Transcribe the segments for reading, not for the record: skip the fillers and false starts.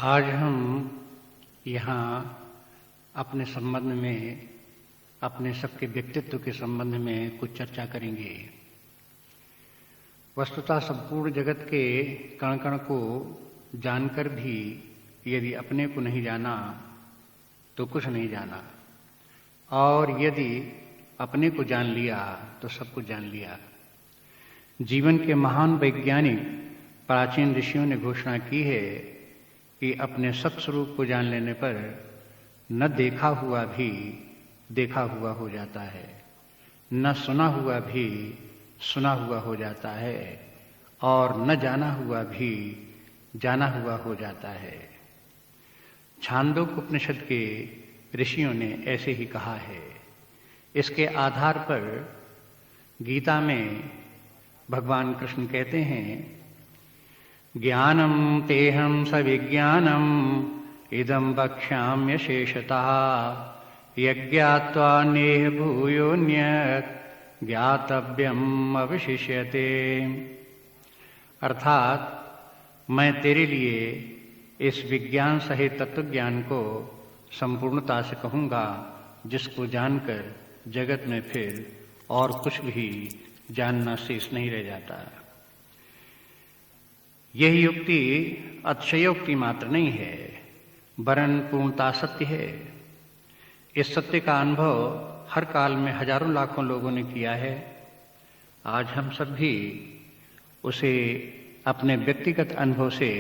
आज हम यहाँ अपने संबंध में, अपने सबके व्यक्तित्व के संबंध में कुछ चर्चा करेंगे। वस्तुतः संपूर्ण जगत के कण कण को जानकर भी यदि अपने को नहीं जाना तो कुछ नहीं जाना, और यदि अपने को जान लिया तो सब कुछ जान लिया। जीवन के महान वैज्ञानिक प्राचीन ऋषियों ने घोषणा की है कि अपने सत्स्वरूप को जान लेने पर न देखा हुआ भी देखा हुआ हो जाता है, न सुना हुआ भी सुना हुआ हो जाता है, और न जाना हुआ भी जाना हुआ हो जाता है। छांदोग्य उपनिषद के ऋषियों ने ऐसे ही कहा है। इसके आधार पर गीता में भगवान कृष्ण कहते हैं, ज्ञानम तेहम सविज्ञानम इदं वक्ष्याम्य शेषतः यज्ञात्वा नेह भूयोऽन्यत् ज्ञातव्यम अवशिष्यते। अर्थात मैं तेरे लिए इस विज्ञान सहित तत्व ज्ञान को संपूर्णता से कहूँगा, जिसको जानकर जगत में फिर और कुछ भी जानना शेष नहीं रह जाता। यह युक्ति अतिशयोक्ति मात्र नहीं है, वरन पूर्णता सत्य है। इस सत्य का अनुभव हर काल में हजारों लाखों लोगों ने किया है। आज हम सब भी उसे अपने व्यक्तिगत अनुभव से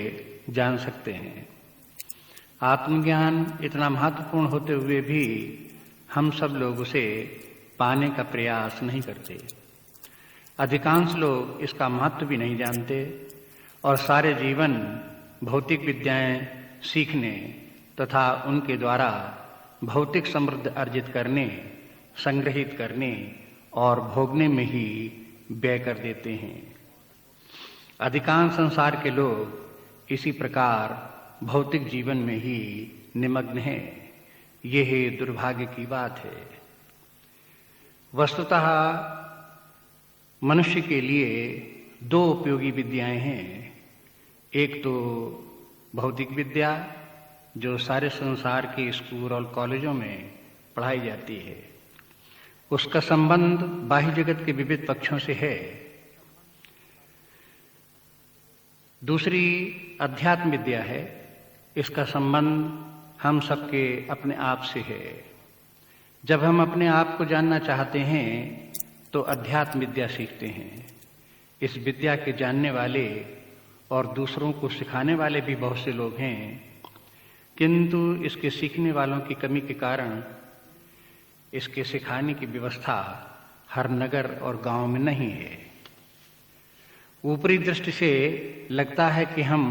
जान सकते हैं। आत्मज्ञान इतना महत्वपूर्ण होते हुए भी हम सब लोग उसे पाने का प्रयास नहीं करते। अधिकांश लोग इसका महत्व भी नहीं जानते और सारे जीवन भौतिक विद्याएं सीखने तथा उनके द्वारा भौतिक समृद्धि अर्जित करने, संग्रहित करने और भोगने में ही व्यय कर देते हैं। अधिकांश संसार के लोग इसी प्रकार भौतिक जीवन में ही निमग्न हैं। यह दुर्भाग्य की बात है। वस्तुतः मनुष्य के लिए दो उपयोगी विद्याएं हैं। एक तो भौतिक विद्या, जो सारे संसार के स्कूल और कॉलेजों में पढ़ाई जाती है। उसका संबंध बाह्य जगत के विविध पक्षों से है। दूसरी अध्यात्म विद्या है। इसका संबंध हम सबके अपने आप से है। जब हम अपने आप को जानना चाहते हैं तो अध्यात्म विद्या सीखते हैं। इस विद्या के जानने वाले और दूसरों को सिखाने वाले भी बहुत से लोग हैं, किंतु इसके सीखने वालों की कमी के कारण इसके सिखाने की व्यवस्था हर नगर और गांव में नहीं है। ऊपरी दृष्टि से लगता है कि हम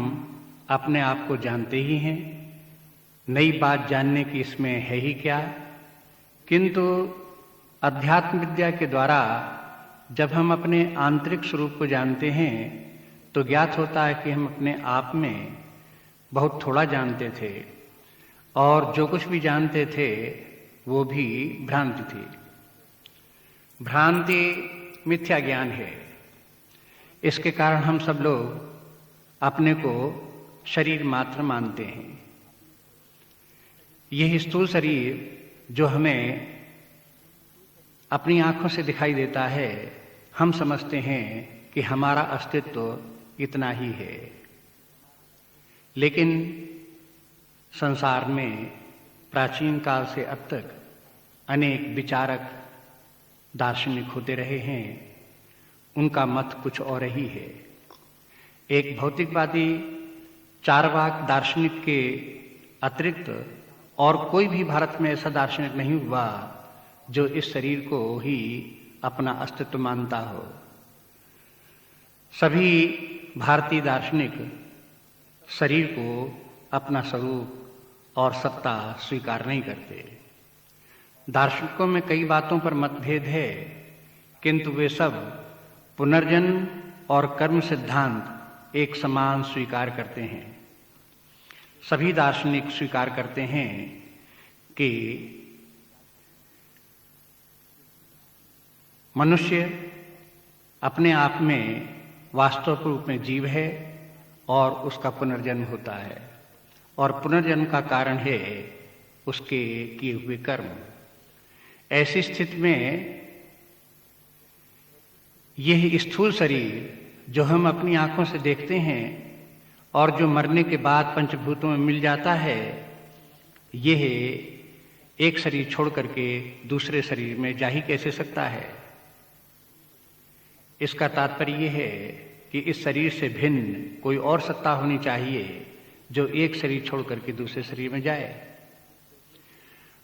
अपने आप को जानते ही हैं, नई बात जानने की इसमें है ही क्या। किंतु अध्यात्म विद्या के द्वारा जब हम अपने आंतरिक स्वरूप को जानते हैं तो ज्ञात होता है कि हम अपने आप में बहुत थोड़ा जानते थे, और जो कुछ भी जानते थे वो भी भ्रांति थी। भ्रांति मिथ्या ज्ञान है। इसके कारण हम सब लोग अपने को शरीर मात्र मानते हैं। यह स्थूल शरीर जो हमें अपनी आंखों से दिखाई देता है, हम समझते हैं कि हमारा अस्तित्व इतना ही है। लेकिन संसार में प्राचीन काल से अब तक अनेक विचारक, दार्शनिक होते रहे हैं। उनका मत कुछ और ही है। एक भौतिकवादी चार्वाक दार्शनिक के अतिरिक्त और कोई भी भारत में ऐसा दार्शनिक नहीं हुआ जो इस शरीर को ही अपना अस्तित्व मानता हो। सभी भारतीय दार्शनिक शरीर को अपना स्वरूप और सत्ता स्वीकार नहीं करते। दार्शनिकों में कई बातों पर मतभेद है, किंतु वे सब पुनर्जन्म और कर्म सिद्धांत एक समान स्वीकार करते हैं। सभी दार्शनिक स्वीकार करते हैं कि मनुष्य अपने आप में वास्तव रूप में जीव है और उसका पुनर्जन्म होता है, और पुनर्जन्म का कारण है उसके किए हुए कर्म। ऐसी स्थिति में यह स्थूल शरीर जो हम अपनी आंखों से देखते हैं और जो मरने के बाद पंचभूतों में मिल जाता है, यह एक शरीर छोड़ करके दूसरे शरीर में जा ही कैसे सकता है। इसका तात्पर्य यह है कि इस शरीर से भिन्न कोई और सत्ता होनी चाहिए जो एक शरीर छोड़ करके दूसरे शरीर में जाए।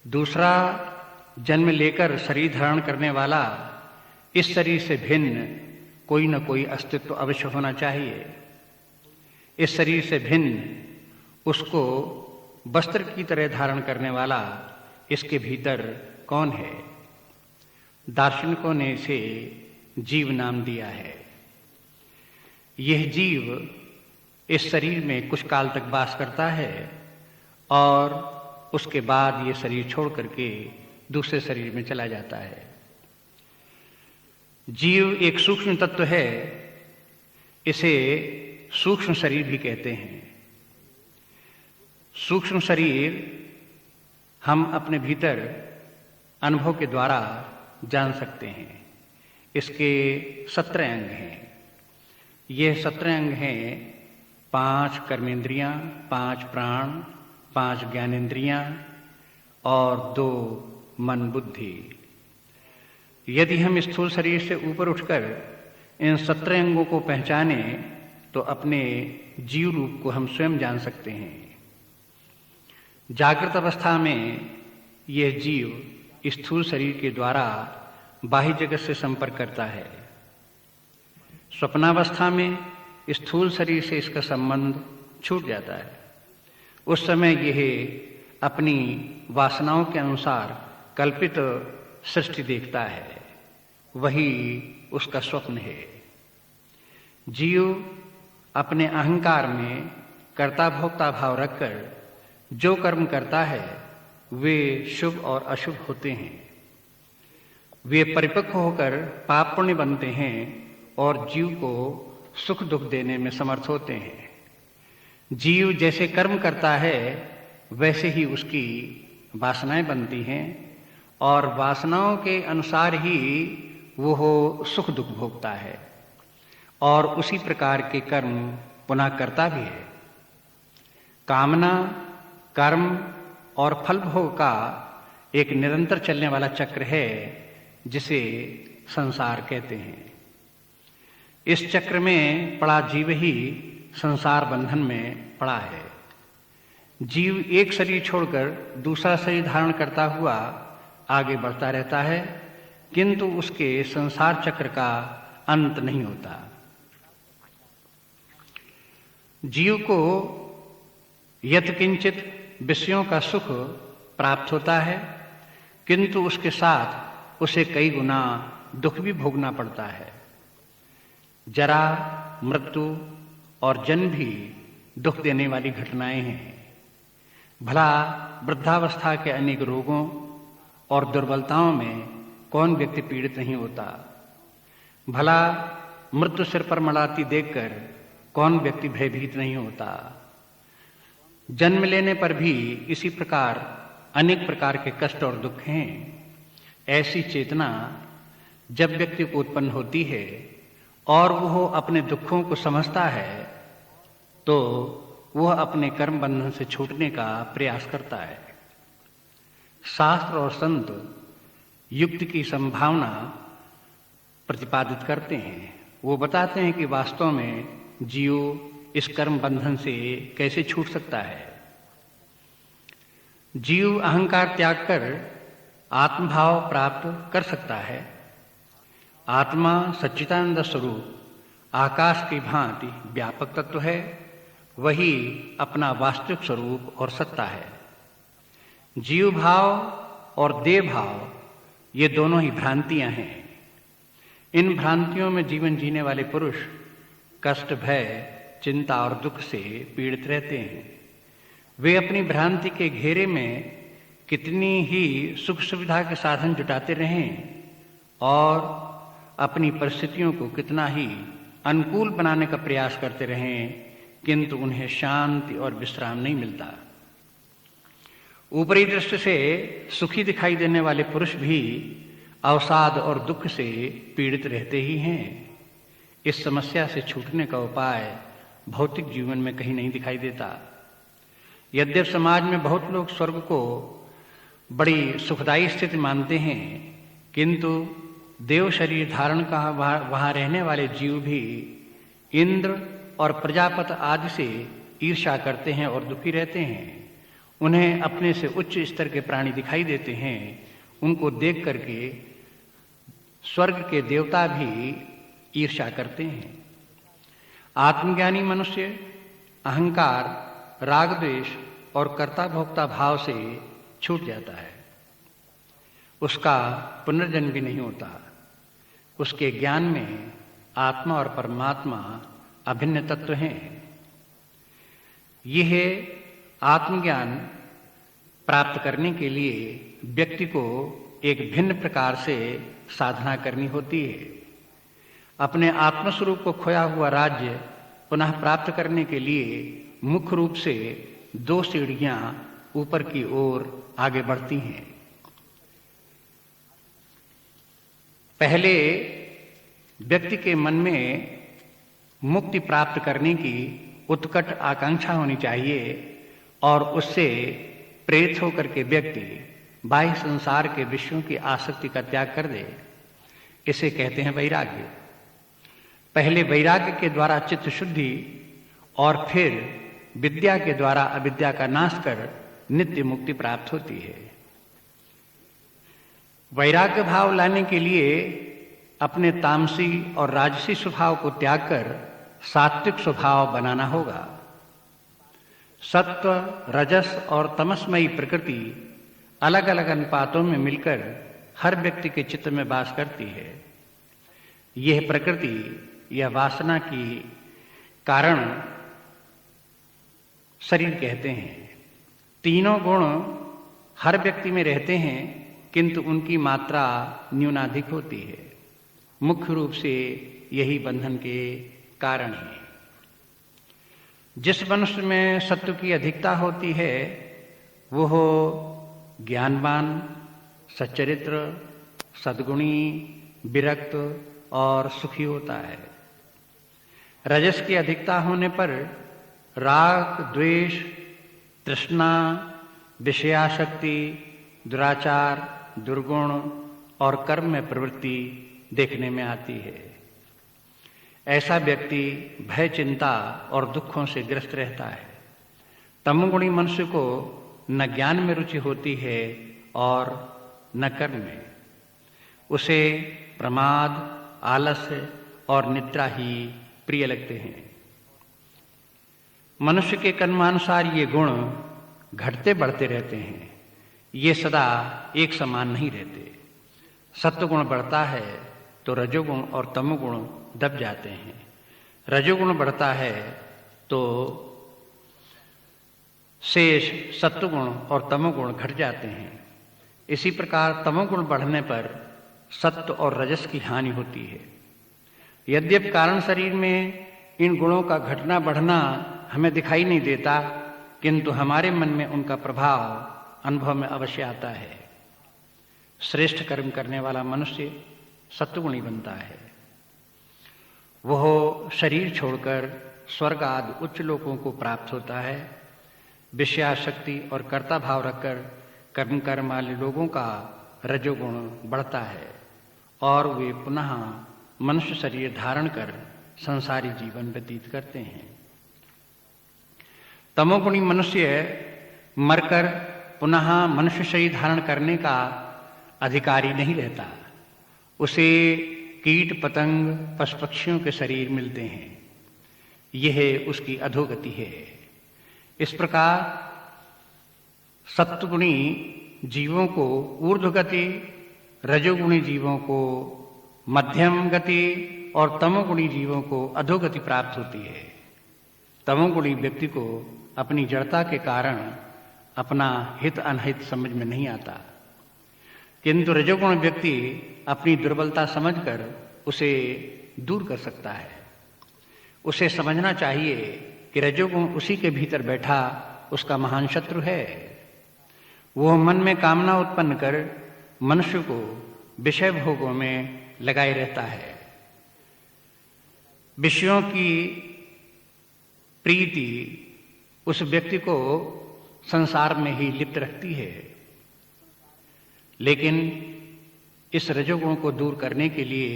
दूसरा जन्म लेकर शरीर धारण करने वाला इस शरीर से भिन्न कोई न कोई अस्तित्व अवश्य होना चाहिए। इस शरीर से भिन्न उसको वस्त्र की तरह धारण करने वाला इसके भीतर कौन है? दार्शनिकों ने इसे जीव नाम दिया है। यह जीव इस शरीर में कुछ काल तक वास करता है और उसके बाद ये शरीर छोड़ करके दूसरे शरीर में चला जाता है। जीव एक सूक्ष्म तत्व है, इसे सूक्ष्म शरीर भी कहते हैं। सूक्ष्म शरीर हम अपने भीतर अनुभव के द्वारा जान सकते हैं। इसके 17 अंग हैं। यह 17 अंग हैं 5 कर्मेंद्रियां, 5 प्राण, 5 ज्ञानेंद्रियां और 2 मन बुद्धि। यदि हम स्थूल शरीर से ऊपर उठकर इन 17 अंगों को पहचाने तो अपने जीव रूप को हम स्वयं जान सकते हैं। जागृत अवस्था में यह जीव स्थूल शरीर के द्वारा बाह्य जगत से संपर्क करता है। स्वप्नावस्था में स्थूल शरीर से इसका संबंध छूट जाता है। उस समय यह अपनी वासनाओं के अनुसार कल्पित सृष्टि देखता है, वही उसका स्वप्न है। जीव अपने अहंकार में कर्ता भोक्ता भाव रखकर जो कर्म करता है वे शुभ और अशुभ होते हैं। वे परिपक्व होकर पाप पुण्य बनते हैं और जीव को सुख दुख देने में समर्थ होते हैं। जीव जैसे कर्म करता है वैसे ही उसकी वासनाएं बनती हैं और वासनाओं के अनुसार ही वो सुख दुख भोगता है और उसी प्रकार के कर्म पुनः करता भी है। कामना, कर्म और फल भोग का एक निरंतर चलने वाला चक्र है जिसे संसार कहते हैं। इस चक्र में पड़ा जीव ही संसार बंधन में पड़ा है। जीव एक शरीर छोड़कर दूसरा शरीर धारण करता हुआ आगे बढ़ता रहता है, किंतु उसके संसार चक्र का अंत नहीं होता। जीव को यत्किंचित विषयों का सुख प्राप्त होता है, किंतु उसके साथ उसे कई गुना दुख भी भोगना पड़ता है। जरा, मृत्यु और जन्म भी दुख देने वाली घटनाएं हैं। भला वृद्धावस्था के अनेक रोगों और दुर्बलताओं में कौन व्यक्ति पीड़ित नहीं होता? भला मृत्यु सिर पर मड़ाती देखकर कौन व्यक्ति भयभीत नहीं होता? जन्म लेने पर भी इसी प्रकार अनेक प्रकार के कष्ट और दुख हैं। ऐसी चेतना जब व्यक्ति को उत्पन्न होती है और वह अपने दुखों को समझता है तो वह अपने कर्म बंधन से छूटने का प्रयास करता है। शास्त्र और संत युक्ति की संभावना प्रतिपादित करते हैं। वो बताते हैं कि वास्तव में जीव इस कर्म बंधन से कैसे छूट सकता है। जीव अहंकार त्याग कर आत्मभाव प्राप्त कर सकता है। आत्मा सच्चिदानंद स्वरूप आकाश की भांति व्यापक तत्व है, वही अपना वास्तविक स्वरूप और सत्ता है। जीव भाव और देह भाव ये दोनों ही भ्रांतियां हैं। इन भ्रांतियों में जीवन जीने वाले पुरुष कष्ट, भय, चिंता और दुख से पीड़ित रहते हैं। वे अपनी भ्रांति के घेरे में कितनी ही सुख सुविधा के साधन जुटाते रहें और अपनी परिस्थितियों को कितना ही अनुकूल बनाने का प्रयास करते रहें, किंतु उन्हें शांति और विश्राम नहीं मिलता। ऊपरी दृष्टि से सुखी दिखाई देने वाले पुरुष भी अवसाद और दुख से पीड़ित रहते ही हैं। इस समस्या से छूटने का उपाय भौतिक जीवन में कहीं नहीं दिखाई देता। यद्यपि समाज में बहुत लोग स्वर्ग को बड़ी सुखदायी स्थिति मानते हैं, किंतु देव शरीर धारण का वहां रहने वाले जीव भी इंद्र और प्रजापति आदि से ईर्ष्या करते हैं और दुखी रहते हैं। उन्हें अपने से उच्च स्तर के प्राणी दिखाई देते हैं। उनको देख करके स्वर्ग के देवता भी ईर्ष्या करते हैं। आत्मज्ञानी मनुष्य अहंकार, राग द्वेष और कर्ता भोक्ता भाव से छूट जाता है। उसका पुनर्जन्म भी नहीं होता। उसके ज्ञान में आत्मा और परमात्मा अभिन्न तत्व हैं। यह आत्मज्ञान प्राप्त करने के लिए व्यक्ति को एक भिन्न प्रकार से साधना करनी होती है। अपने आत्मस्वरूप को खोया हुआ राज्य पुनः प्राप्त करने के लिए मुख्य रूप से 2 सीढ़ियां ऊपर की ओर आगे बढ़ती हैं। पहले व्यक्ति के मन में मुक्ति प्राप्त करने की उत्कट आकांक्षा होनी चाहिए और उससे प्रेरित होकर के व्यक्ति बाह्य संसार के विषयों की आसक्ति का त्याग कर दे। इसे कहते हैं वैराग्य। पहले वैराग्य के द्वारा चित्त शुद्धि और फिर विद्या के द्वारा अविद्या का नाश कर नित्य मुक्ति प्राप्त होती है। वैराग्य भाव लाने के लिए अपने तामसी और राजसी स्वभाव को त्याग कर सात्विक स्वभाव बनाना होगा। सत्व, रजस और तमसमयी प्रकृति अलग अलग अनुपातों में मिलकर हर व्यक्ति के चित्त में वास करती है। यह प्रकृति या वासना की कारण शरीर कहते हैं। तीनों गुण हर व्यक्ति में रहते हैं, किंतु उनकी मात्रा न्यूनाधिक होती है। मुख्य रूप से यही बंधन के कारण है। जिस मनुष्य में सत्व की अधिकता होती है वो हो ज्ञानवान, सच्चरित्र, सद्गुणी, विरक्त और सुखी होता है। रजस की अधिकता होने पर राग, द्वेष, तृष्णा, विषयाशक्ति, दुराचार, दुर्गुण और कर्म में प्रवृत्ति देखने में आती है। ऐसा व्यक्ति भय, चिंता और दुखों से ग्रस्त रहता है। तमोगुणी मनुष्य को न ज्ञान में रुचि होती है और न कर्म में। उसे प्रमाद, आलस्य और निद्रा ही प्रिय लगते हैं। मनुष्य के कर्मानुसार ये गुण घटते बढ़ते रहते हैं। ये सदा एक समान नहीं रहते। सत्वगुण बढ़ता है तो रजोगुण और तमोगुण दब जाते हैं। रजोगुण बढ़ता है तो शेष सत्वगुण और तमोगुण घट जाते हैं। इसी प्रकार तमोगुण बढ़ने पर सत्व और रजस की हानि होती है। यद्यपि कारण शरीर में इन गुणों का घटना बढ़ना हमें दिखाई नहीं देता, किंतु हमारे मन में उनका प्रभाव अनुभव में अवश्य आता है। श्रेष्ठ कर्म करने वाला मनुष्य सत्वगुणी बनता है। वह शरीर छोड़कर स्वर्ग आदि उच्च लोकों को प्राप्त होता है। विषयाशक्ति और कर्ता भाव रखकर कर्म कर्म वाले लोगों का रजोगुण बढ़ता है और वे पुनः मनुष्य शरीर धारण कर संसारी जीवन व्यतीत करते हैं। तमोगुणी मनुष्य मरकर पुनः मनुष्य शरीर धारण करने का अधिकारी नहीं रहता। उसे कीट, पतंग, पशु पक्षियों के शरीर मिलते हैं। यह उसकी अधोगति है। इस प्रकार सत्वगुणी जीवों को ऊर्ध्व गति, रजोगुणी जीवों को मध्यम गति और तमोगुणी जीवों को अधोगति प्राप्त होती है। तमोगुणी व्यक्ति को अपनी जड़ता के कारण अपना हित अनहित समझ में नहीं आता, किंतु रजोगुण व्यक्ति अपनी दुर्बलता समझकर उसे दूर कर सकता है। उसे समझना चाहिए कि रजोगुण उसी के भीतर बैठा उसका महान शत्रु है। वो मन में कामना उत्पन्न कर मनुष्य को विषय भोगों में लगाए रहता है। विषयों की प्रीति उस व्यक्ति को संसार में ही लिप्त रखती है। लेकिन इस रजोगुण को दूर करने के लिए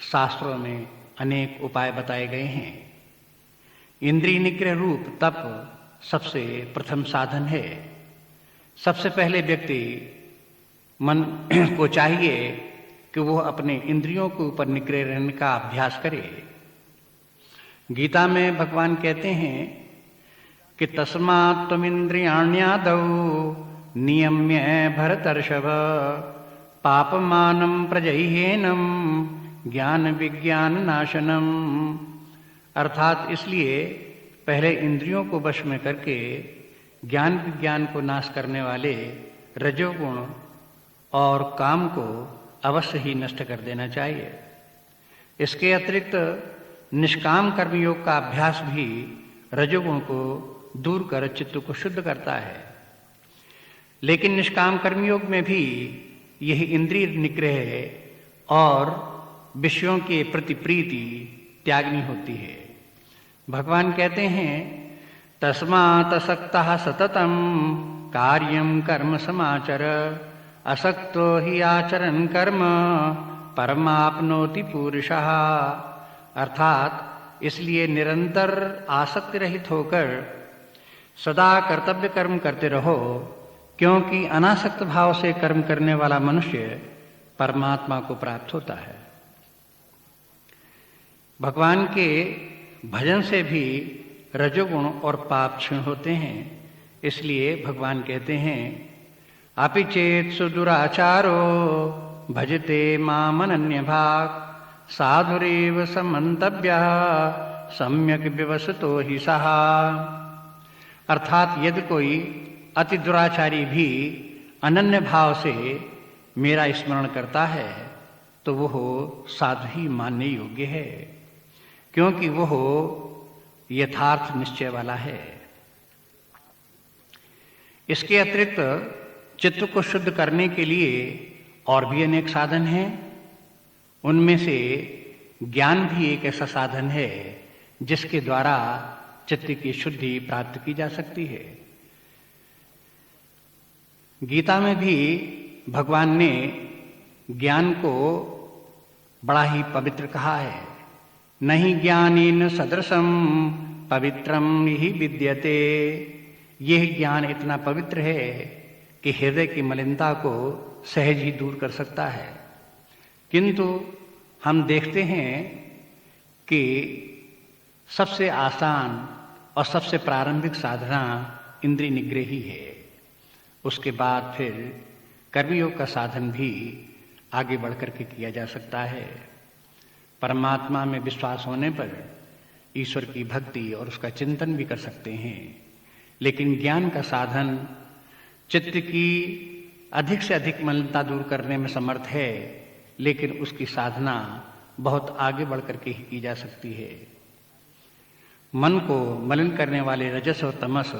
शास्त्रों में अनेक उपाय बताए गए हैं। इंद्रिय निग्रह रूप तप सबसे प्रथम साधन है। सबसे पहले व्यक्ति मन को चाहिए कि वो अपने इंद्रियों के ऊपर निग्रह रहने का अभ्यास करे। गीता में भगवान कहते हैं कि तस्मात् त्वमिन्द्रियाण्यादौ नियम्य भरतर्षभ पापमानं प्रजह्येनं ज्ञान विज्ञान नाशनम। अर्थात इसलिए पहले इंद्रियों को वश में करके ज्ञान विज्ञान को नाश करने वाले रजोगुण और काम को अवश्य ही नष्ट कर देना चाहिए। इसके अतिरिक्त निष्काम कर्मयोग का अभ्यास भी रजोगुण को दूर कर चित्त को शुद्ध करता है। लेकिन निष्काम कर्मयोग में भी यही इंद्रिय निग्रह और विषयों के प्रति प्रीति त्यागनी होती है। भगवान कहते हैं तस्मात् असक्तः सततम कार्यम कर्म समाचर असक्तो हि आचरन् कर्म परमाप्नोति पुरुषः। अर्थात इसलिए निरंतर आसक्ति रहित होकर सदा कर्तव्य कर्म करते रहो, क्योंकि अनासक्त भाव से कर्म करने वाला मनुष्य परमात्मा को प्राप्त होता है। भगवान के भजन से भी रजोगुण और पाप क्षीण होते हैं। इसलिए भगवान कहते हैं अपि चेत् सुदुराचारो भजते मामनन्यभाक् साधुरेव समन्तव्यः सम्यक विवसतो हि सः। अर्थात यदि कोई अति दुराचारी भी अनन्य भाव से मेरा स्मरण करता है तो वह साधु ही मानने योग्य है, क्योंकि वह यथार्थ निश्चय वाला है। इसके अतिरिक्त चित्त को शुद्ध करने के लिए और भी अनेक साधन हैं। उनमें से ज्ञान भी एक ऐसा साधन है जिसके द्वारा चित्त की शुद्धि प्राप्त की जा सकती है। गीता में भी भगवान ने ज्ञान को बड़ा ही पवित्र कहा है। नहीं ज्ञानेन सदृशम पवित्रम ही विद्यते। यह ज्ञान इतना पवित्र है कि हृदय की मलिनता को सहज ही दूर कर सकता है। किंतु हम देखते हैं कि सबसे आसान और सबसे प्रारंभिक साधना इंद्रिय निग्रह ही है। उसके बाद फिर कर्मयोग का साधन भी आगे बढ़कर के किया जा सकता है। परमात्मा में विश्वास होने पर ईश्वर की भक्ति और उसका चिंतन भी कर सकते हैं। लेकिन ज्ञान का साधन चित्त की अधिक से अधिक मलिनता दूर करने में समर्थ है, लेकिन उसकी साधना बहुत आगे बढ़कर के ही की जा सकती है। मन को मलिन करने वाले रजस और तमस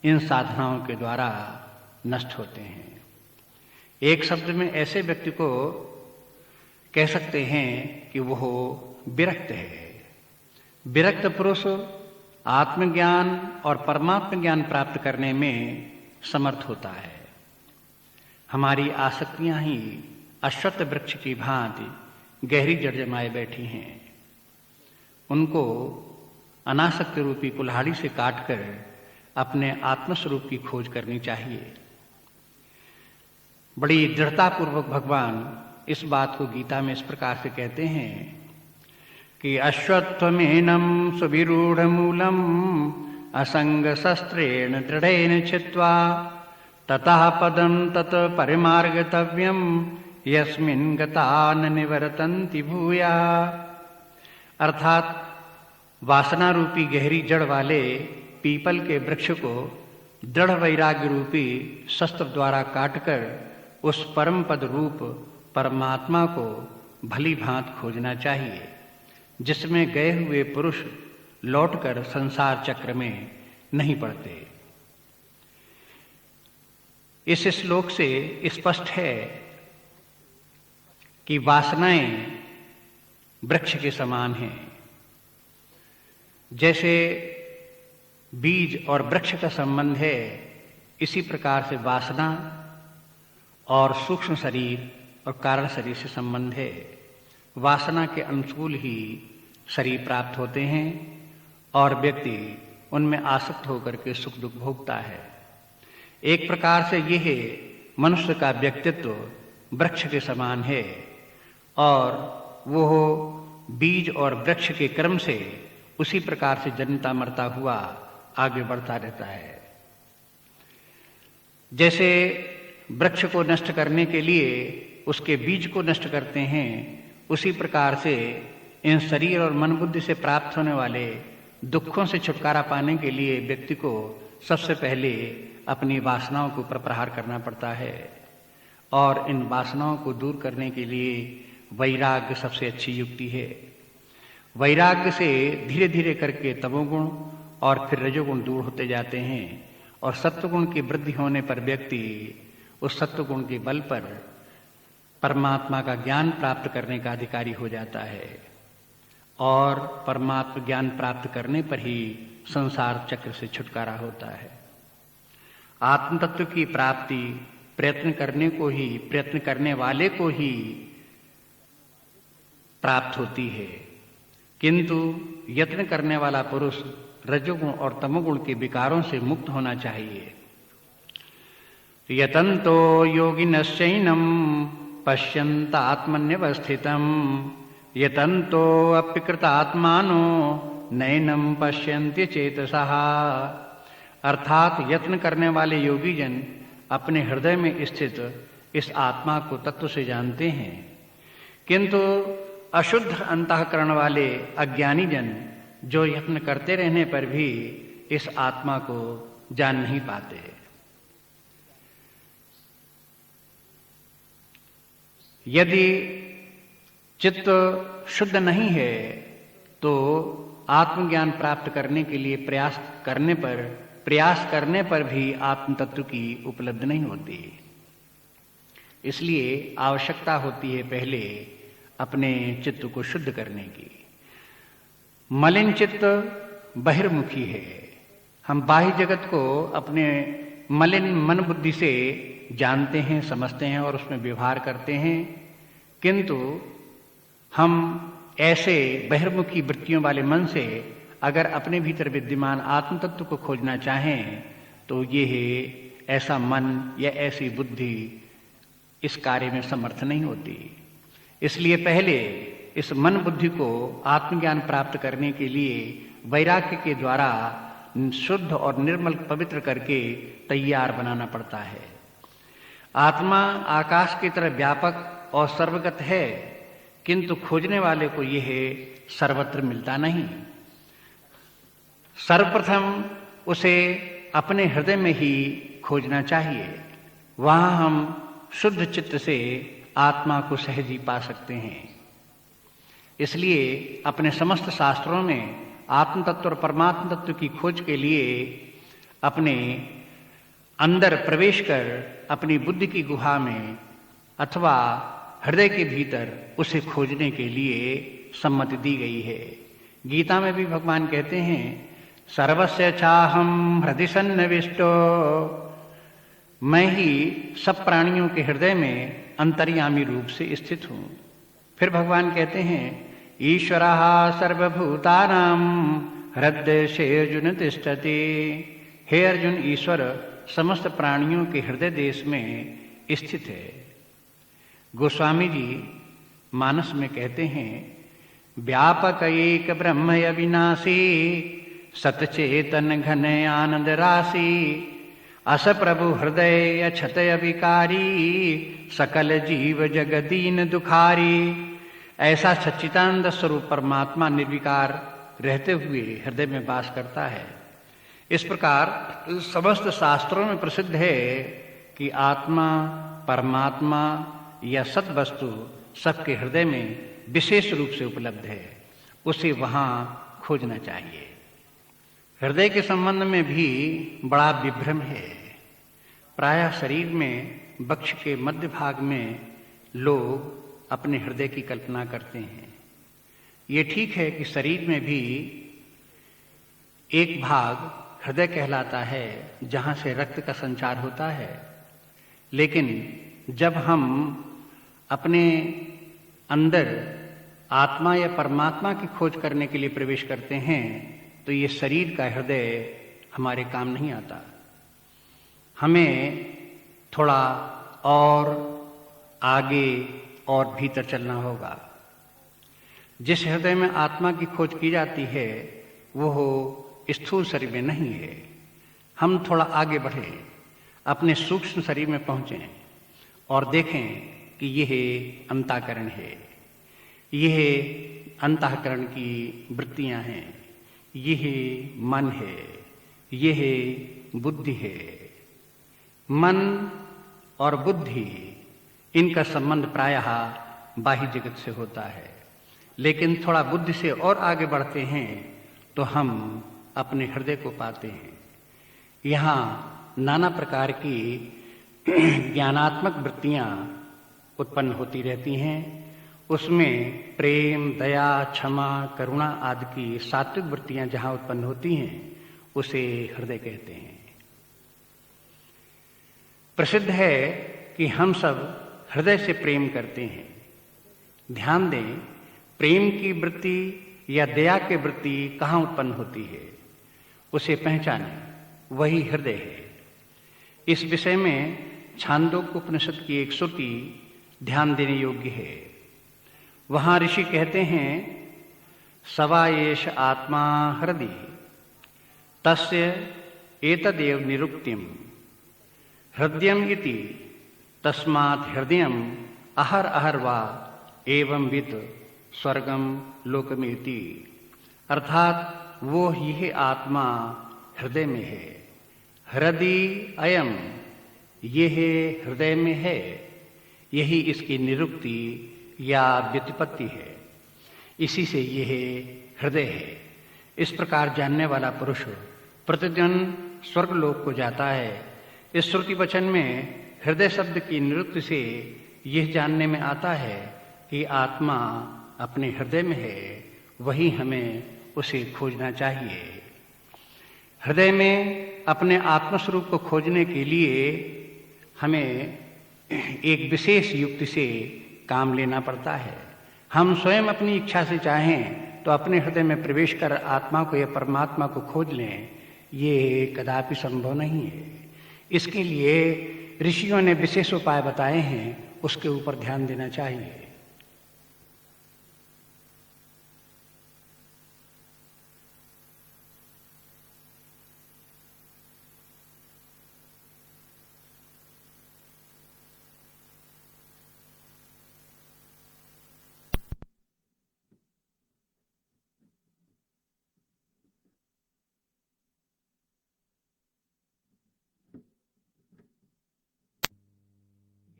इन साधनाओं के द्वारा नष्ट होते हैं। एक शब्द में ऐसे व्यक्ति को कह सकते हैं कि वह विरक्त है। विरक्त पुरुष आत्मज्ञान और परमात्म ज्ञान प्राप्त करने में समर्थ होता है। हमारी आसक्तियां ही अश्वत्थ वृक्ष की भांति गहरी जड़ जमाए बैठी हैं। उनको अनासक्त रूपी कुल्हाड़ी से काटकर अपने आत्मस्वरूप की खोज करनी चाहिए। बड़ी दृढ़तापूर्वक भगवान इस बात को गीता में इस प्रकार से कहते हैं कि अश्वत्थमेनं सुविरूढ़ मूलम असंग शस्त्रेण दृढ़ेन छित्त्वा ततः पदं तत् परिमार्गतव्यं यस्मिन् गता न निवर्तन्ति भूया। अर्थात वासना रूपी गहरी जड़ वाले पीपल के वृक्ष को दृढ़ वैराग्य रूपी शस्त्र द्वारा काटकर उस परम पद रूप परमात्मा को भली भांत खोजना चाहिए, जिसमें गए हुए पुरुष लौटकर संसार चक्र में नहीं पड़ते। इस श्लोक से स्पष्ट है कि वासनाएं वृक्ष के समान हैं। जैसे बीज और वृक्ष का संबंध है, इसी प्रकार से वासना और सूक्ष्म शरीर और कारण शरीर से संबंध है। वासना के अनुकूल ही शरीर प्राप्त होते हैं और व्यक्ति उनमें आसक्त होकर के सुख दुख भोगता है। एक प्रकार से यह मनुष्य का व्यक्तित्व वृक्ष के समान है और वो बीज और वृक्ष के क्रम से उसी प्रकार से जन्मता मरता हुआ आगे बढ़ता रहता है। जैसे वृक्ष को नष्ट करने के लिए उसके बीज को नष्ट करते हैं, उसी प्रकार से इन शरीर और मन बुद्धि से प्राप्त होने वाले दुखों से छुटकारा पाने के लिए व्यक्ति को सबसे पहले अपनी वासनाओं के ऊपर प्रहार करना पड़ता है और इन वासनाओं को दूर करने के लिए वैराग्य सबसे अच्छी युक्ति है। वैराग्य से धीरे धीरे करके तमोगुण और फिर रजोगुण दूर होते जाते हैं और सत्वगुण की वृद्धि होने पर व्यक्ति उस सत्वगुण के बल पर परमात्मा का ज्ञान प्राप्त करने का अधिकारी हो जाता है और परमात्मा ज्ञान प्राप्त करने पर ही संसार चक्र से छुटकारा होता है। आत्म तत्व की प्राप्ति प्रयत्न करने वाले को ही प्राप्त होती है, किंतु यत्न करने वाला पुरुष रजोगुण और तमोगुण के विकारों से मुक्त होना चाहिए। यतन्तो योगिनश्चैनं पश्यन्त आत्मन्यवस्थितं यतन्तो अप्यकृतात्मानो नैनं पश्यन्ति चेतसः। अर्थात यत्न करने वाले योगी जन अपने हृदय में स्थित इस आत्मा को तत्व से जानते हैं, किंतु अशुद्ध अंतःकरण वाले अज्ञानी जन जो यत्न करते रहने पर भी इस आत्मा को जान नहीं पाते। यदि चित्त शुद्ध नहीं है तो आत्मज्ञान प्राप्त करने के लिए प्रयास करने पर भी आत्म तत्व की उपलब्धि नहीं होती। इसलिए आवश्यकता होती है पहले अपने चित्त को शुद्ध करने की। मलिन चित्त बहिर्मुखी है। हम बाह्य जगत को अपने मलिन मन बुद्धि से जानते हैं, समझते हैं और उसमें व्यवहार करते हैं, किंतु हम ऐसे बहिर्मुखी वृत्तियों वाले मन से अगर अपने भीतर विद्यमान आत्म तत्व को खोजना चाहें तो ये ऐसा मन या ऐसी बुद्धि इस कार्य में समर्थ नहीं होती। इसलिए पहले इस मन बुद्धि को आत्मज्ञान प्राप्त करने के लिए वैराग्य के द्वारा शुद्ध और निर्मल पवित्र करके तैयार बनाना पड़ता है। आत्मा आकाश की तरह व्यापक और सर्वगत है, किंतु खोजने वाले को यह सर्वत्र मिलता नहीं। सर्वप्रथम उसे अपने हृदय में ही खोजना चाहिए। वहां हम शुद्ध चित्त से आत्मा को सहज ही पा सकते हैं। इसलिए अपने समस्त शास्त्रों में आत्म तत्व और परमात्म तत्व की खोज के लिए अपने अंदर प्रवेश कर अपनी बुद्धि की गुहा में अथवा हृदय के भीतर उसे खोजने के लिए सम्मति दी गई है। गीता में भी भगवान कहते हैं, सर्वस्य चाहम हृदि सन्निविष्टो, मैं ही सब प्राणियों के हृदय में अंतर्यामी रूप से स्थित हूं। फिर भगवान कहते हैं, ईश्वरः सर्वभूतानां हृदय अर्जुन तिष्ठति। हे अर्जुन, ईश्वर समस्त प्राणियों के हृदय देश में स्थित है। गोस्वामी जी मानस में कहते हैं, व्यापक एक ब्रह्म अविनाशी सतचेतन घन आनंद राशि अस प्रभु हृदय अछतय विकारी सकल जीव जगदीन दुखारी। ऐसा सच्चिदानंद स्वरूप परमात्मा निर्विकार रहते हुए हृदय में वास करता है। इस प्रकार समस्त शास्त्रों में प्रसिद्ध है कि आत्मा, परमात्मा या सत वस्तु सबके हृदय में विशेष रूप से उपलब्ध है। उसे वहां खोजना चाहिए। हृदय के संबंध में भी बड़ा विभ्रम है। प्रायः शरीर में वक्ष के मध्य भाग में लोग अपने हृदय की कल्पना करते हैं। ये ठीक है कि शरीर में भी एक भाग हृदय कहलाता है जहाँ से रक्त का संचार होता है, लेकिन जब हम अपने अंदर आत्मा या परमात्मा की खोज करने के लिए प्रवेश करते हैं तो ये शरीर का हृदय हमारे काम नहीं आता। हमें थोड़ा और आगे और भीतर चलना होगा। जिस हृदय में आत्मा की खोज की जाती है वो स्थूल शरीर में नहीं है। हम थोड़ा आगे बढ़ें, अपने सूक्ष्म शरीर में पहुंचें और देखें कि यह अंतःकरण है, यह अंतःकरण की वृत्तियां हैं, यह मन है, यह बुद्धि है। मन और बुद्धि इनका संबंध प्रायः बाह्य जगत से होता है, लेकिन थोड़ा बुद्धि से और आगे बढ़ते हैं तो हम अपने हृदय को पाते हैं। यहाँ नाना प्रकार की ज्ञानात्मक वृत्तियाँ उत्पन्न होती रहती हैं। उसमें प्रेम, दया, क्षमा, करुणा आदि की सात्विक वृत्तियाँ जहाँ उत्पन्न होती हैं उसे हृदय कहते हैं। प्रसिद्ध है कि हम सब हृदय से प्रेम करते हैं। ध्यान दें, प्रेम की वृत्ति या दया की वृत्ति कहाँ उत्पन्न होती है, उसे पहचानें, वही हृदय है। इस विषय में छांदोग्य उपनिषद की एक श्रुति ध्यान देने योग्य है। वहाँ ऋषि कहते हैं, सवा एष आत्मा हृदि तस्य एतदेव निरुक्तिम हृदयम इति तस्मात् हृदयम अहर अहर वा एवं विद स्वर्गम लोकमेति। अर्थात वो यह आत्मा हृदय में है, हृदय अयम, यह हृदय में है, यही इसकी निरुक्ति या व्युत्पत्ति है, इसी से यह हृदय है। इस प्रकार जानने वाला पुरुष प्रतिदिन स्वर्गलोक को जाता है। इस श्रुति वचन में हृदय शब्द की निरुक्ति से यह जानने में आता है कि आत्मा अपने हृदय में है, वही हमें उसे खोजना चाहिए। हृदय में अपने आत्मस्वरूप को खोजने के लिए हमें एक विशेष युक्ति से काम लेना पड़ता है। हम स्वयं अपनी इच्छा से चाहें तो अपने हृदय में प्रवेश कर आत्मा को या परमात्मा को खोज लें, ये कदापि संभव नहीं है। इसके लिए ऋषियों ने विशेष उपाय बताए हैं, उसके ऊपर ध्यान देना चाहिए।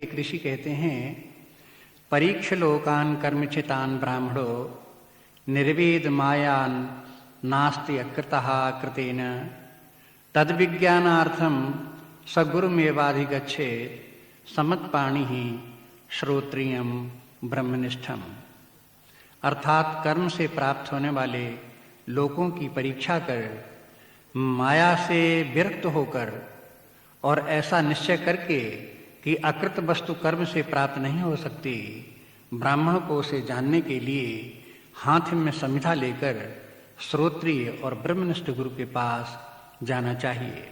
एक ऋषि कहते हैं, परीक्ष लोकान कर्मचितान ब्राह्मणो निर्वेद मायान नास्ति अकृतः कृतेन तद्विज्ञानार्थम सगुरुमेवाधिगच्छे समत्पाणि ही श्रोत्रियम ब्रह्मनिष्ठम। अर्थात कर्म से प्राप्त होने वाले लोकों की परीक्षा कर, माया से विरक्त होकर और ऐसा निश्चय करके कि अकृत वस्तु कर्म से प्राप्त नहीं हो सकती, ब्राह्मण को उसे जानने के लिए हाथ में संहिता लेकर श्रोत्रिय और ब्रह्मनिष्ठ गुरु के पास जाना चाहिए।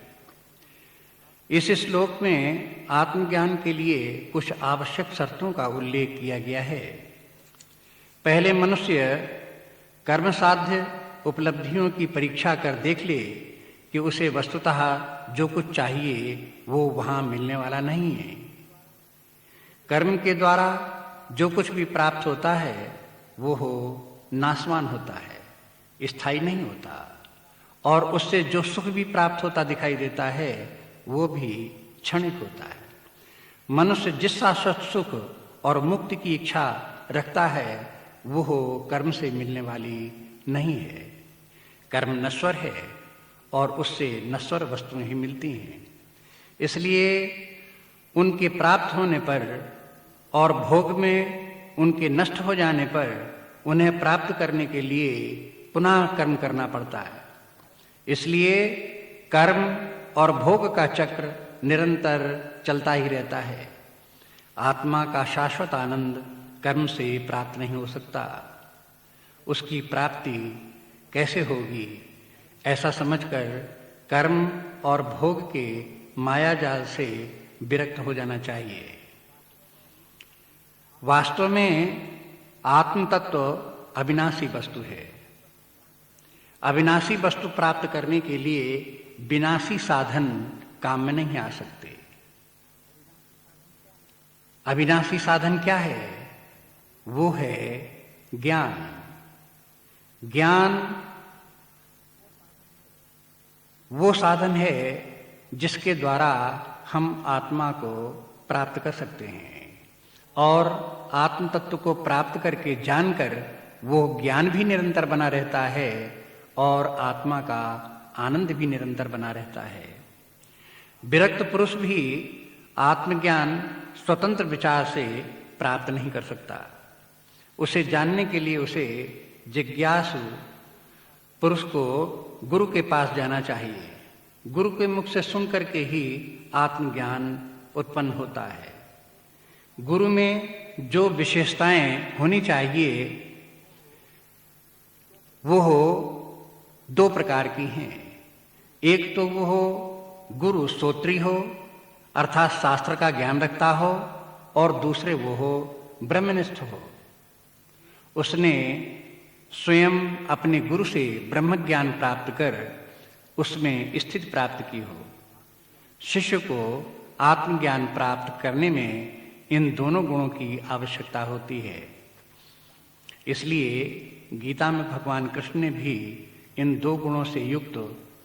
इस श्लोक में आत्मज्ञान के लिए कुछ आवश्यक शर्तों का उल्लेख किया गया है। पहले मनुष्य कर्म साध्य उपलब्धियों की परीक्षा कर देख ले कि उसे वस्तुतः जो कुछ चाहिए वो वहाँ मिलने वाला नहीं है। कर्म के द्वारा जो कुछ भी प्राप्त होता है वो नाशवान होता है, स्थायी नहीं होता, और उससे जो सुख भी प्राप्त होता दिखाई देता है वो भी क्षणिक होता है। मनुष्य जिस शाश्वत सुख और मुक्ति की इच्छा रखता है वो कर्म से मिलने वाली नहीं है। कर्म नश्वर है और उससे नश्वर वस्तुएं ही मिलती हैं। इसलिए उनके प्राप्त होने पर और भोग में उनके नष्ट हो जाने पर उन्हें प्राप्त करने के लिए पुनः कर्म करना पड़ता है। इसलिए कर्म और भोग का चक्र निरंतर चलता ही रहता है। आत्मा का शाश्वत आनंद कर्म से प्राप्त नहीं हो सकता। उसकी प्राप्ति कैसे होगी, ऐसा समझकर कर्म और भोग के माया जाल से विरक्त हो जाना चाहिए। वास्तव में आत्म तत्व अविनाशी वस्तु है। अविनाशी वस्तु प्राप्त करने के लिए विनाशी साधन काम में नहीं आ सकते। अविनाशी साधन क्या है? वो है ज्ञान। ज्ञान वो साधन है जिसके द्वारा हम आत्मा को प्राप्त कर सकते हैं, और आत्म तत्व को प्राप्त करके जानकर वो ज्ञान भी निरंतर बना रहता है और आत्मा का आनंद भी निरंतर बना रहता है। विरक्त पुरुष भी आत्मज्ञान स्वतंत्र विचार से प्राप्त नहीं कर सकता। उसे जानने के लिए उसे जिज्ञासु पुरुष को गुरु के पास जाना चाहिए। गुरु के मुख से सुन करके ही आत्मज्ञान उत्पन्न होता है। गुरु में जो विशेषताएं होनी चाहिए वो दो प्रकार की हैं। एक तो वो गुरु श्रोत्री हो, अर्थात शास्त्र का ज्ञान रखता हो, और दूसरे वो ब्रह्मनिष्ठ हो। उसने स्वयं अपने गुरु से ब्रह्म ज्ञान प्राप्त कर उसमें स्थिति प्राप्त की हो। शिष्य को आत्मज्ञान प्राप्त करने में इन दोनों गुणों की आवश्यकता होती है। इसलिए गीता में भगवान कृष्ण ने भी इन दो गुणों से युक्त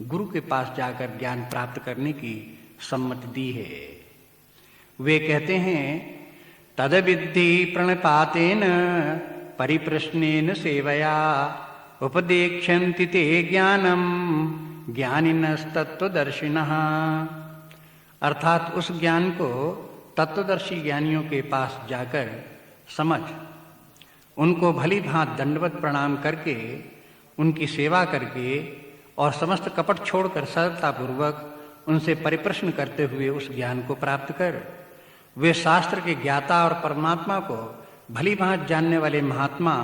गुरु के पास जाकर ज्ञान प्राप्त करने की सम्मति दी है। वे कहते हैं, तद विद्धि प्रणपातेन परिप्रश्नेन सेवया उपदेक्षन्ति ते ज्ञानम ज्ञानिनस्तत्वदर्शिनः। अर्थात उस ज्ञान को तत्वदर्शी ज्ञानियों के पास जाकर समझ, उनको भली भांति दंडवत प्रणाम करके, उनकी सेवा करके और समस्त कपट छोड़कर सरलतापूर्वक उनसे परिप्रश्न करते हुए उस ज्ञान को प्राप्त कर। वे शास्त्र के ज्ञाता और परमात्मा को भली भांति जानने वाले महात्मा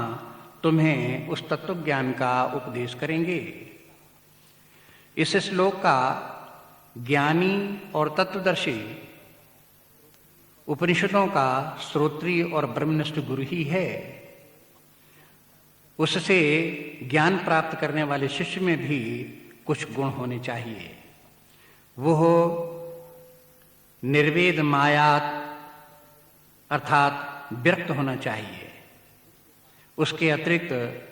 तुम्हें उस तत्व ज्ञान का उपदेश करेंगे। इस श्लोक का ज्ञानी और तत्वदर्शी उपनिषदों का श्रोत्री और ब्रह्मनिष्ठ गुरु ही है। उससे ज्ञान प्राप्त करने वाले शिष्य में भी कुछ गुण होने चाहिए। वो निर्वेद मायात अर्थात विरक्त होना चाहिए। उसके अतिरिक्त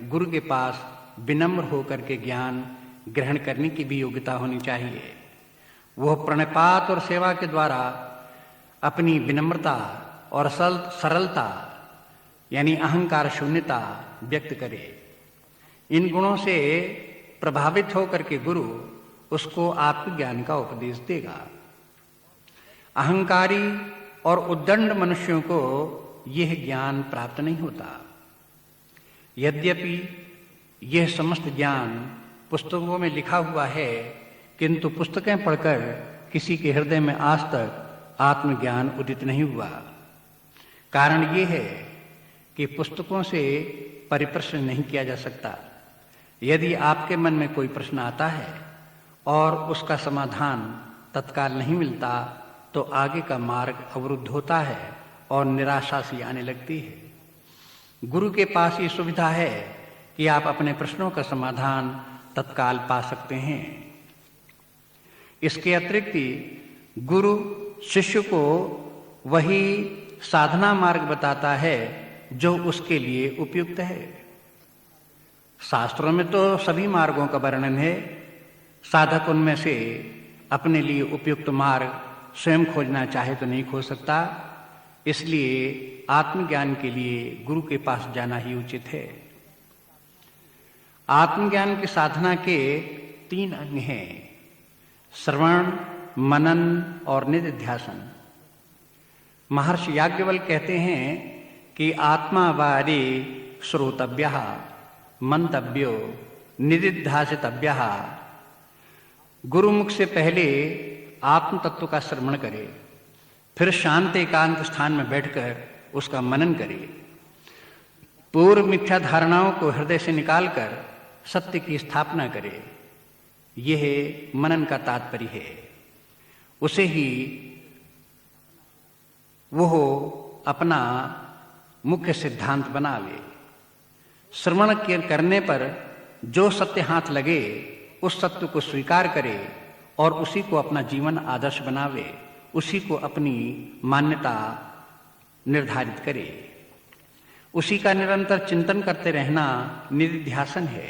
गुरु के पास विनम्र होकर के ज्ञान ग्रहण करने की भी योग्यता होनी चाहिए। वह प्रणपात और सेवा के द्वारा अपनी विनम्रता और सरलता यानी अहंकार शून्यता व्यक्त करे। इन गुणों से प्रभावित होकर के गुरु उसको आत्मज्ञान का उपदेश देगा। अहंकारी और उद्दंड मनुष्यों को यह ज्ञान प्राप्त नहीं होता। यद्यपि यह समस्त ज्ञान पुस्तकों में लिखा हुआ है, किंतु पुस्तकें पढ़कर किसी के हृदय में आज तक आत्मज्ञान उदित नहीं हुआ। कारण ये है कि पुस्तकों से परिप्रश्न नहीं किया जा सकता। यदि आपके मन में कोई प्रश्न आता है और उसका समाधान तत्काल नहीं मिलता, तो आगे का मार्ग अवरुद्ध होता है और निराशा सी आने लगती है। गुरु के पास ये सुविधा है कि आप अपने प्रश्नों का समाधान तत्काल पा सकते हैं। इसके अतिरिक्त गुरु शिष्य को वही साधना मार्ग बताता है जो उसके लिए उपयुक्त है। शास्त्रों में तो सभी मार्गों का वर्णन है। साधक उनमें से अपने लिए उपयुक्त मार्ग स्वयं खोजना चाहे तो नहीं खोज सकता। इसलिए आत्मज्ञान के लिए गुरु के पास जाना ही उचित है। आत्मज्ञान की साधना के 3 अंग हैं: श्रवण, मनन और निधिध्यासन। महर्षि याज्ञवल्क्य कहते हैं कि आत्मा वारी श्रोतव्य मंतव्यो निधिध्यासितव्य। गुरुमुख से पहले आत्म तत्व का श्रवण करे, फिर शांत एकांत स्थान में बैठकर उसका मनन करे, पूर्व मिथ्या धारणाओं को हृदय से निकालकर सत्य की स्थापना करे। यह मनन का तात्पर्य है। उसे ही वो अपना मुख्य सिद्धांत बनावे। श्रवण करने पर जो सत्य हाथ लगे उस सत्य को स्वीकार करे और उसी को अपना जीवन आदर्श बनावे, उसी को अपनी मान्यता निर्धारित करे। उसी का निरंतर चिंतन करते रहना निधिध्यासन है।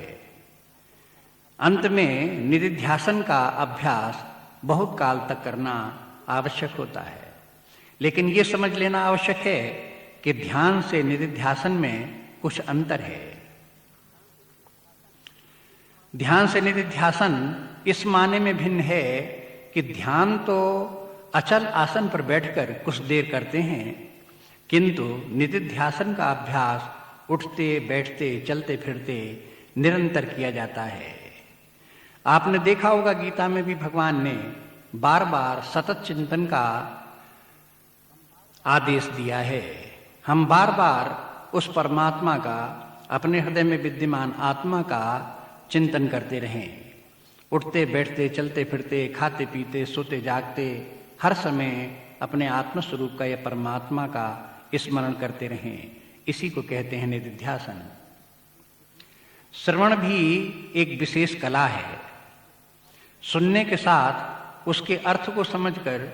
अंत में निधिध्यासन का अभ्यास बहुत काल तक करना आवश्यक होता है। लेकिन ये समझ लेना आवश्यक है कि ध्यान से निधिध्यासन में कुछ अंतर है। ध्यान से निधिध्यासन इस माने में भिन्न है कि ध्यान तो अचल आसन पर बैठकर कुछ देर करते हैं, किंतु निधिध्यासन का अभ्यास उठते बैठते चलते फिरते निरंतर किया जाता है। आपने देखा होगा गीता में भी भगवान ने बार बार सतत चिंतन का आदेश दिया है। हम बार बार उस परमात्मा का, अपने हृदय में विद्यमान आत्मा का चिंतन करते रहें। उठते बैठते चलते फिरते खाते पीते सोते जागते हर समय अपने आत्मस्वरूप का या परमात्मा का स्मरण करते रहें। इसी को कहते हैं निधिध्यासन। श्रवण भी एक विशेष कला है। सुनने के साथ उसके अर्थ को समझकर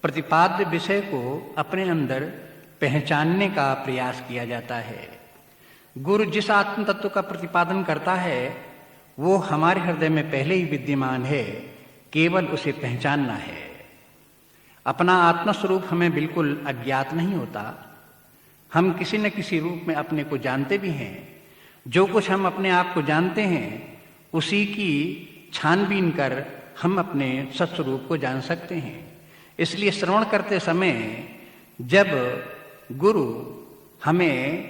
प्रतिपाद्य विषय को अपने अंदर पहचानने का प्रयास किया जाता है। गुरु जिस आत्म तत्व का प्रतिपादन करता है वो हमारे हृदय में पहले ही विद्यमान है, केवल उसे पहचानना है। अपना आत्मस्वरूप हमें बिल्कुल अज्ञात नहीं होता। हम किसी न किसी रूप में अपने को जानते भी हैं। जो कुछ हम अपने आप को जानते हैं उसी की छानबीन कर हम अपने सत्स्वरूप को जान सकते हैं। इसलिए श्रवण करते समय जब गुरु हमें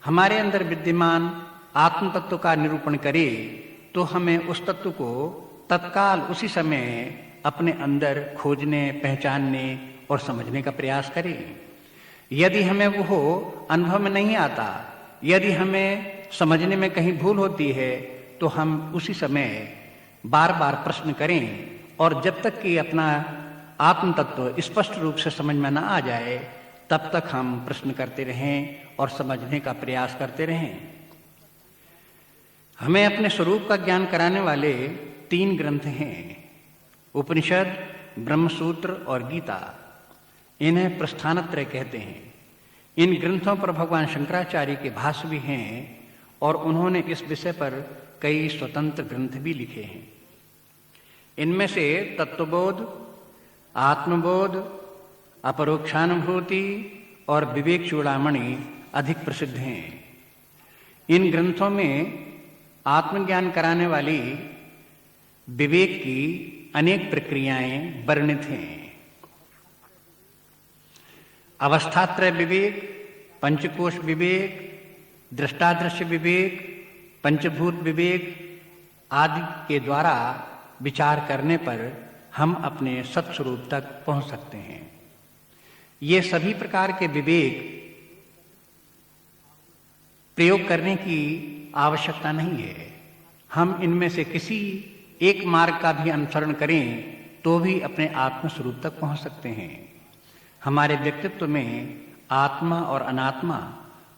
हमारे अंदर विद्यमान आत्म तत्व का निरूपण करे तो हमें उस तत्व को तत्काल उसी समय अपने अंदर खोजने, पहचानने और समझने का प्रयास करें। यदि हमें वो अनुभव में नहीं आता, यदि हमें समझने में कहीं भूल होती है, तो हम उसी समय बार बार प्रश्न करें और जब तक कि अपना आत्म तत्व स्पष्ट रूप से समझ में न आ जाए तब तक हम प्रश्न करते रहें और समझने का प्रयास करते रहें। हमें अपने स्वरूप का ज्ञान कराने वाले 3 ग्रंथ हैं, उपनिषद, ब्रह्मसूत्र और गीता। इन्हें प्रस्थानत्रय कहते हैं। इन ग्रंथों पर भगवान शंकराचार्य के भाष्य भी हैं और उन्होंने इस विषय पर कई स्वतंत्र ग्रंथ भी लिखे हैं। इनमें से तत्वबोध, आत्मबोध, अपरोक्षानुभूति और विवेक चूड़ामणि अधिक प्रसिद्ध हैं। इन ग्रंथों में आत्मज्ञान कराने वाली विवेक की अनेक प्रक्रियाएं वर्णित हैं। अवस्थात्रय विवेक, पंचकोश विवेक, दृष्टादृश्य विवेक, पंचभूत विवेक आदि के द्वारा विचार करने पर हम अपने सत्स्वरूप तक पहुंच सकते हैं। ये सभी प्रकार के विवेक प्रयोग करने की आवश्यकता नहीं है। हम इनमें से किसी एक मार्ग का भी अनुसरण करें तो भी अपने आत्मस्वरूप तक पहुंच सकते हैं। हमारे व्यक्तित्व में आत्मा और अनात्मा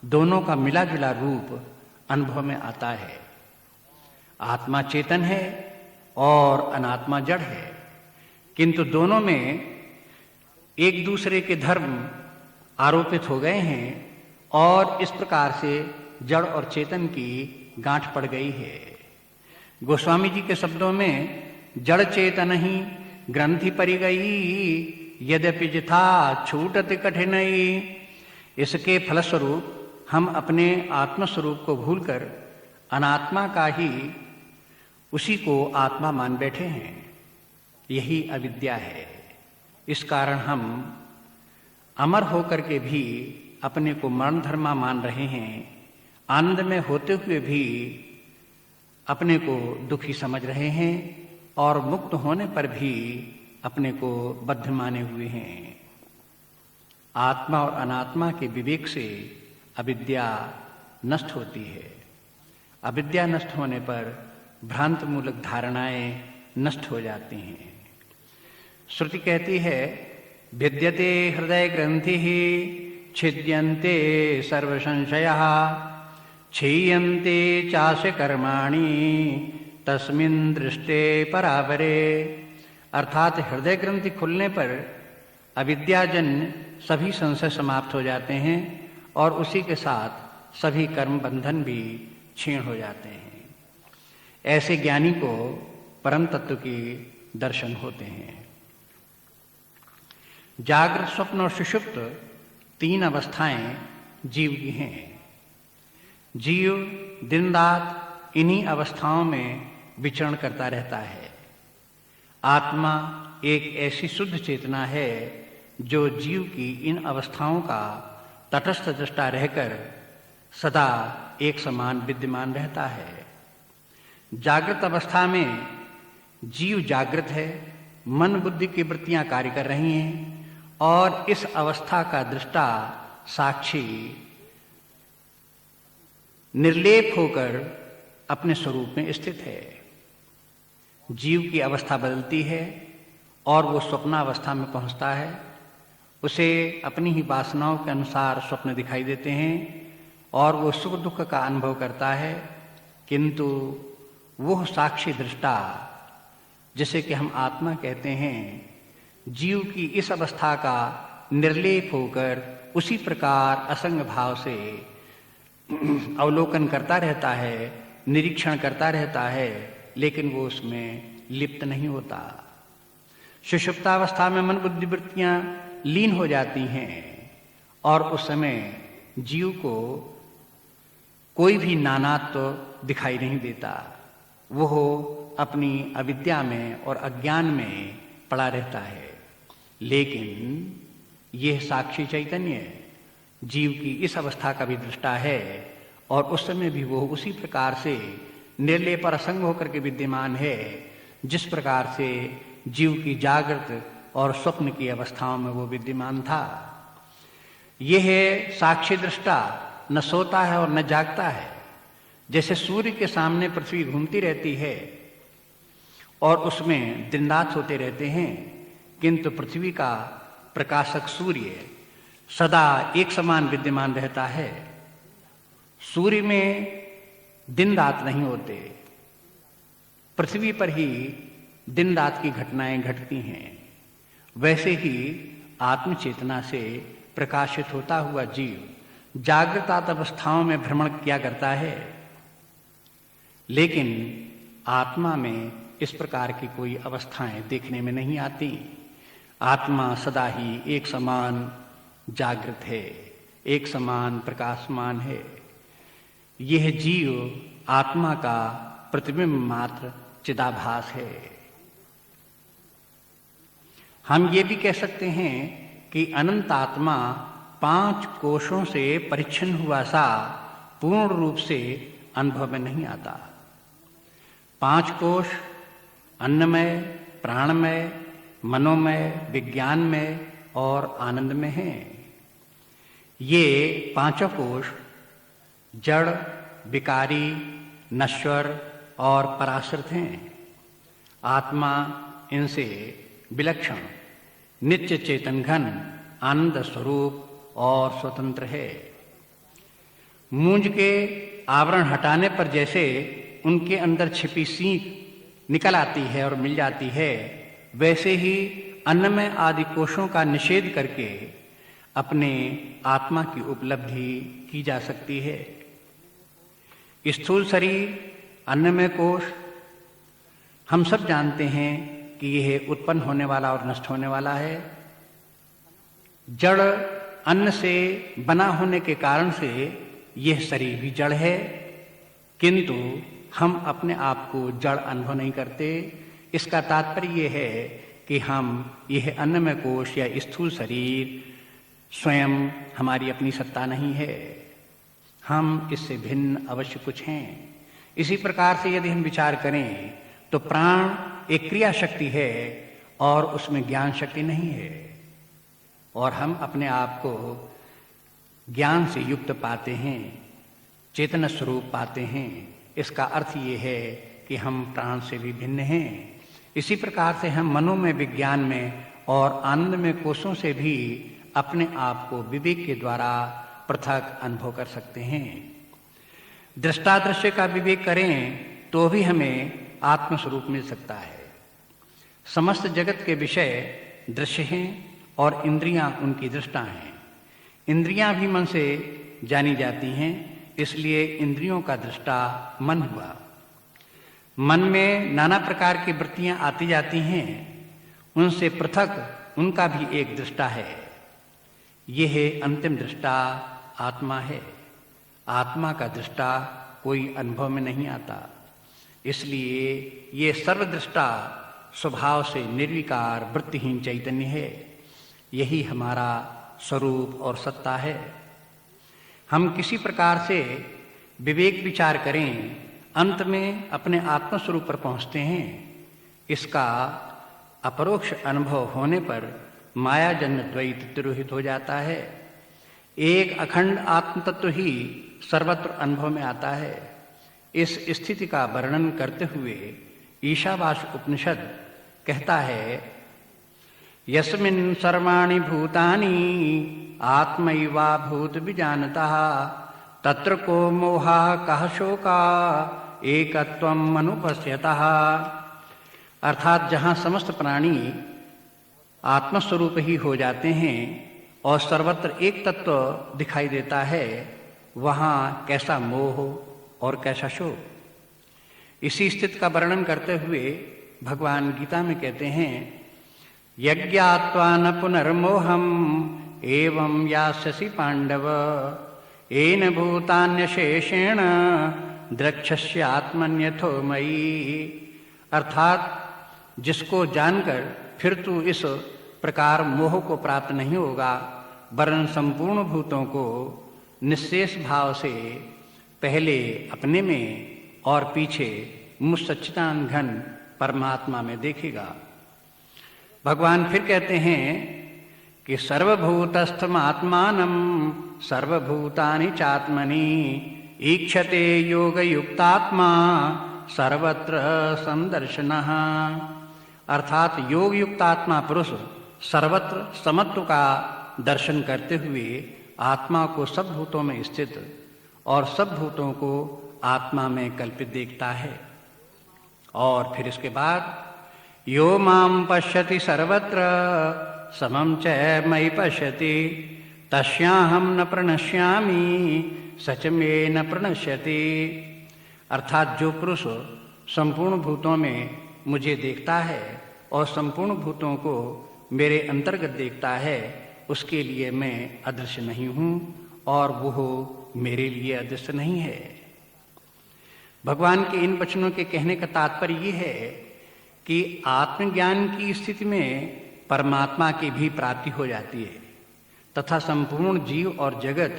दोनों का मिला जुला रूप अनुभव में आता है। आत्मा चेतन है और अनात्मा जड़ है, किंतु दोनों में एक दूसरे के धर्म आरोपित हो गए हैं और इस प्रकार से जड़ और चेतन की गांठ पड़ गई है। गोस्वामी जी के शब्दों में जड़ चेतन ही ग्रंथि परि गई, यद्यपि जथा छूटत कठिनई। इसके फलस्वरूप हम अपने आत्मस्वरूप को भूलकर अनात्मा का ही उसी को आत्मा मान बैठे हैं। यही अविद्या है। इस कारण हम अमर होकर के भी अपने को मरण धर्मा मान रहे हैं, आनंद में होते हुए भी अपने को दुखी समझ रहे हैं और मुक्त होने पर भी अपने को बद्ध माने हुए हैं। आत्मा और अनात्मा के विवेक से अविद्या नष्ट होती है। अविद्या नष्ट होने पर भ्रांत मूलक धारणाएं नष्ट हो जाती हैं। श्रुति कहती है, भिद्यते हृदय ग्रंथि छिद्यन्ते सर्व संशयः क्षीयन्ते चास्य कर्माणि तस्मिन् दृष्टे परावरे। अर्थात हृदय ग्रंथि खुलने पर अविद्याजन सभी संशय समाप्त हो जाते हैं और उसी के साथ सभी कर्म बंधन भी क्षीण हो जाते हैं। ऐसे ज्ञानी को परम तत्व की दर्शन होते हैं। जागृत, स्वप्न और सुषुप्त 3 अवस्थाएं जीव की हैं। जीव दिन रात इन्हीं अवस्थाओं में विचरण करता रहता है। आत्मा एक ऐसी शुद्ध चेतना है जो जीव की इन अवस्थाओं का तटस्थ दृष्टा रहकर सदा एक समान विद्यमान रहता है। जागृत अवस्था में जीव जागृत है, मन बुद्धि की वृत्तियां कार्य कर रही हैं और इस अवस्था का दृष्टा साक्षी निर्लेप होकर अपने स्वरूप में स्थित है। जीव की अवस्था बदलती है और वो स्वप्नावस्था में पहुंचता है। उसे अपनी ही वासनाओं के अनुसार स्वप्न दिखाई देते हैं और वो सुख दुख का अनुभव करता है, किंतु वह साक्षी दृष्टा जिसे कि हम आत्मा कहते हैं, जीव की इस अवस्था का निर्लेप होकर उसी प्रकार असंग भाव से अवलोकन करता रहता है, निरीक्षण करता रहता है, लेकिन वो उसमें लिप्त नहीं होता। सुषुप्तावस्था में मन बुद्धि वृत्तियां लीन हो जाती हैं और उस समय जीव को कोई भी नानात्व दिखाई नहीं देता। वो अपनी अविद्या में और अज्ञान में पड़ा रहता है। लेकिन यह साक्षी चैतन्य जीव की इस अवस्था का भी दृष्टा है और उस समय भी वो उसी प्रकार से निर्लेप और असंग होकर के विद्यमान है जिस प्रकार से जीव की जागृत और स्वप्न की अवस्थाओं में वो विद्यमान था। यह साक्षी दृष्टा न सोता है और न जागता है। जैसे सूर्य के सामने पृथ्वी घूमती रहती है और उसमें दिन रात होते रहते हैं, किंतु पृथ्वी का प्रकाशक सूर्य सदा एक समान विद्यमान रहता है। सूर्य में दिन रात नहीं होते, पृथ्वी पर ही दिन रात की घटनाएं घटती हैं। वैसे ही आत्म चेतना से प्रकाशित होता हुआ जीव जागृत अवस्थाओं में भ्रमण किया करता है, लेकिन आत्मा में इस प्रकार की कोई अवस्थाएं देखने में नहीं आती। आत्मा सदा ही एक समान जागृत है, एक समान प्रकाशमान है। यह जीव आत्मा का प्रतिबिंब मात्र चिदाभास है। हम ये भी कह सकते हैं कि अनंत आत्मा 5 कोशों से परिच्छिन्न हुआ सा पूर्ण रूप से अनुभव में नहीं आता। 5 कोश अन्नमय, प्राणमय, मनोमय, विज्ञानमय और आनंदमय हैं। ये 5 कोश जड़, विकारी, नश्वर और पराश्रित हैं। आत्मा इनसे विलक्षण, नित्य चेतन घन, आनंद स्वरूप और स्वतंत्र है। मूंज के आवरण हटाने पर जैसे उनके अंदर छिपी सीख निकल आती है और मिल जाती है, वैसे ही अन्नमय आदि कोशों का निषेध करके अपने आत्मा की उपलब्धि की जा सकती है। स्थूल शरीर, अन्नमय कोश, हम सब जानते हैं कि यह उत्पन्न होने वाला और नष्ट होने वाला है। जड़ अन्न से बना होने के कारण से यह शरीर भी जड़ है, किंतु हम अपने आप को जड़ अनुभव नहीं करते, इसका तात्पर्य यह है कि हम यह अन्नमय कोश या स्थूल शरीर स्वयं हमारी अपनी सत्ता नहीं है, हम इससे भिन्न अवश्य कुछ हैं। इसी प्रकार से यदि हम विचार करें तो प्राण एक क्रिया शक्ति है और उसमें ज्ञान शक्ति नहीं है, और हम अपने आप को ज्ञान से युक्त पाते हैं, चेतन स्वरूप पाते हैं। इसका अर्थ ये है कि हम प्राण से भी भिन्न हैं। इसी प्रकार से हम मनोमय विज्ञान में और आनंदमय कोशों से भी अपने आप को विवेक के द्वारा पृथक अनुभव कर सकते हैं। दृष्टादृश्य का विवेक करें तो भी हमें आत्मस्वरूप मिल सकता है। समस्त जगत के विषय दृश्य हैं और इंद्रियां उनकी दृष्टा हैं। इंद्रियां भी मन से जानी जाती हैं, इसलिए इंद्रियों का दृष्टा मन हुआ। मन में नाना प्रकार की वृत्तियां आती जाती हैं, उनसे पृथक उनका भी एक दृष्टा है। यह अंतिम दृष्टा आत्मा है। आत्मा का दृष्टा कोई अनुभव में नहीं आता, इसलिए ये सर्वदृष्टा स्वभाव से निर्विकार वृत्तिहीन चैतन्य है। यही हमारा स्वरूप और सत्ता है। हम किसी प्रकार से विवेक विचार करें, अंत में अपने आत्मस्वरूप पर पहुंचते हैं। इसका अपरोक्ष अनुभव होने पर मायाजन्य द्वैत तिरोहित हो जाता है। एक अखंड आत्म तत्व ही सर्वत्र अनुभव में आता है। इस स्थिति का वर्णन करते हुए ईशावास्य उपनिषद कहता है, यस्मिन् सर्वाणि भूतानि आत्मैवा भूत विजानतः तत्र को मोहः कः शोकः एकत्वम् अनुपश्यतः। अर्थात जहाँ समस्त प्राणी आत्मस्वरूप ही हो जाते हैं और सर्वत्र एक तत्व दिखाई देता है, वहाँ कैसा मोह और कैसा शोक। इसी स्थिति का वर्णन करते हुए भगवान गीता में कहते हैं, यज्ञात्वा न पुनर्मोहम एवं यास्यसि पांडव येन भूतान्यशेषेण द्रक्ष्यस्यात्मन्यथो मयि। अर्थात जिसको जानकर फिर तू इस प्रकार मोह को प्राप्त नहीं होगा, वरन संपूर्ण भूतों को निश्शेष भाव से पहले अपने में और पीछे मुझ सच्चिदानंद घन परमात्मा में देखेगा। भगवान फिर कहते हैं कि सर्वभूतस्थमात्मानं सर्वभूतानि चात्मनि ईक्षते योगयुक्तात्मा सर्वत्र समदर्शनः। अर्थात योग युक्त आत्मा पुरुष सर्वत्र समत्व का दर्शन करते हुए आत्मा को सब भूतों में स्थित और सब भूतों को आत्मा में कल्पित देखता है। और फिर इसके बाद यो माम पश्यति सर्वत्र समं च मयि पश्यति तस्याहं न प्रणश्यामि सच मे न प्रणश्यति। अर्थात जो पुरुष संपूर्ण भूतों में मुझे देखता है और संपूर्ण भूतों को मेरे अंतर्गत देखता है, उसके लिए मैं अदृश्य नहीं हूँ और वो मेरे लिए अदृश्य नहीं है। भगवान के इन वचनों के कहने का तात्पर्य ये है कि आत्मज्ञान की स्थिति में परमात्मा की भी प्राप्ति हो जाती है तथा संपूर्ण जीव और जगत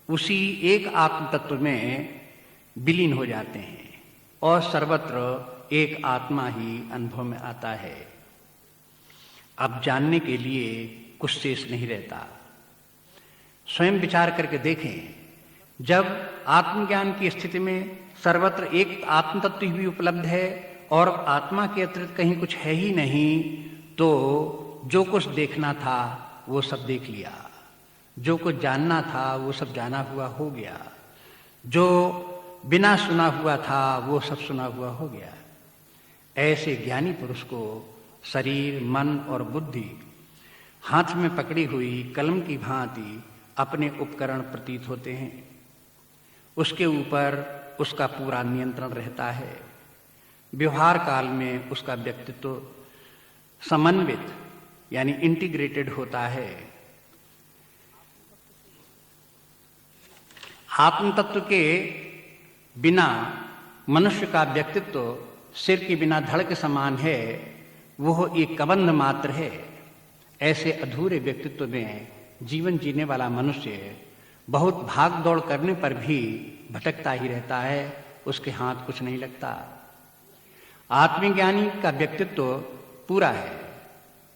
उसी एक आत्म तत्व में विलीन हो जाते हैं और सर्वत्र एक आत्मा ही अनुभव में आता है। अब जानने के लिए कुछ शेष नहीं रहता। स्वयं विचार करके देखें, जब आत्मज्ञान की स्थिति में सर्वत्र एक आत्म तत्व भी उपलब्ध है और आत्मा के अतिरिक्त कहीं कुछ है ही नहीं, तो जो कुछ देखना था वो सब देख लिया, जो कुछ जानना था वो सब जाना हुआ हो गया, जो बिना सुना हुआ था वो सब सुना हुआ हो गया। ऐसे ज्ञानी पुरुष को शरीर, मन और बुद्धि हाथ में पकड़ी हुई कलम की भांति अपने उपकरण प्रतीत होते हैं। उसके ऊपर उसका पूरा नियंत्रण रहता है। व्यवहार काल में उसका व्यक्तित्व समन्वित यानी इंटीग्रेटेड होता है। आत्म तत्व के बिना मनुष्य का व्यक्तित्व सिर के बिना धड़ के समान है, वह एक कबंध मात्र है। ऐसे अधूरे व्यक्तित्व में जीवन जीने वाला मनुष्य बहुत भाग दौड़ करने पर भी भटकता ही रहता है, उसके हाथ कुछ नहीं लगता। आत्मज्ञानी का व्यक्तित्व पूरा है।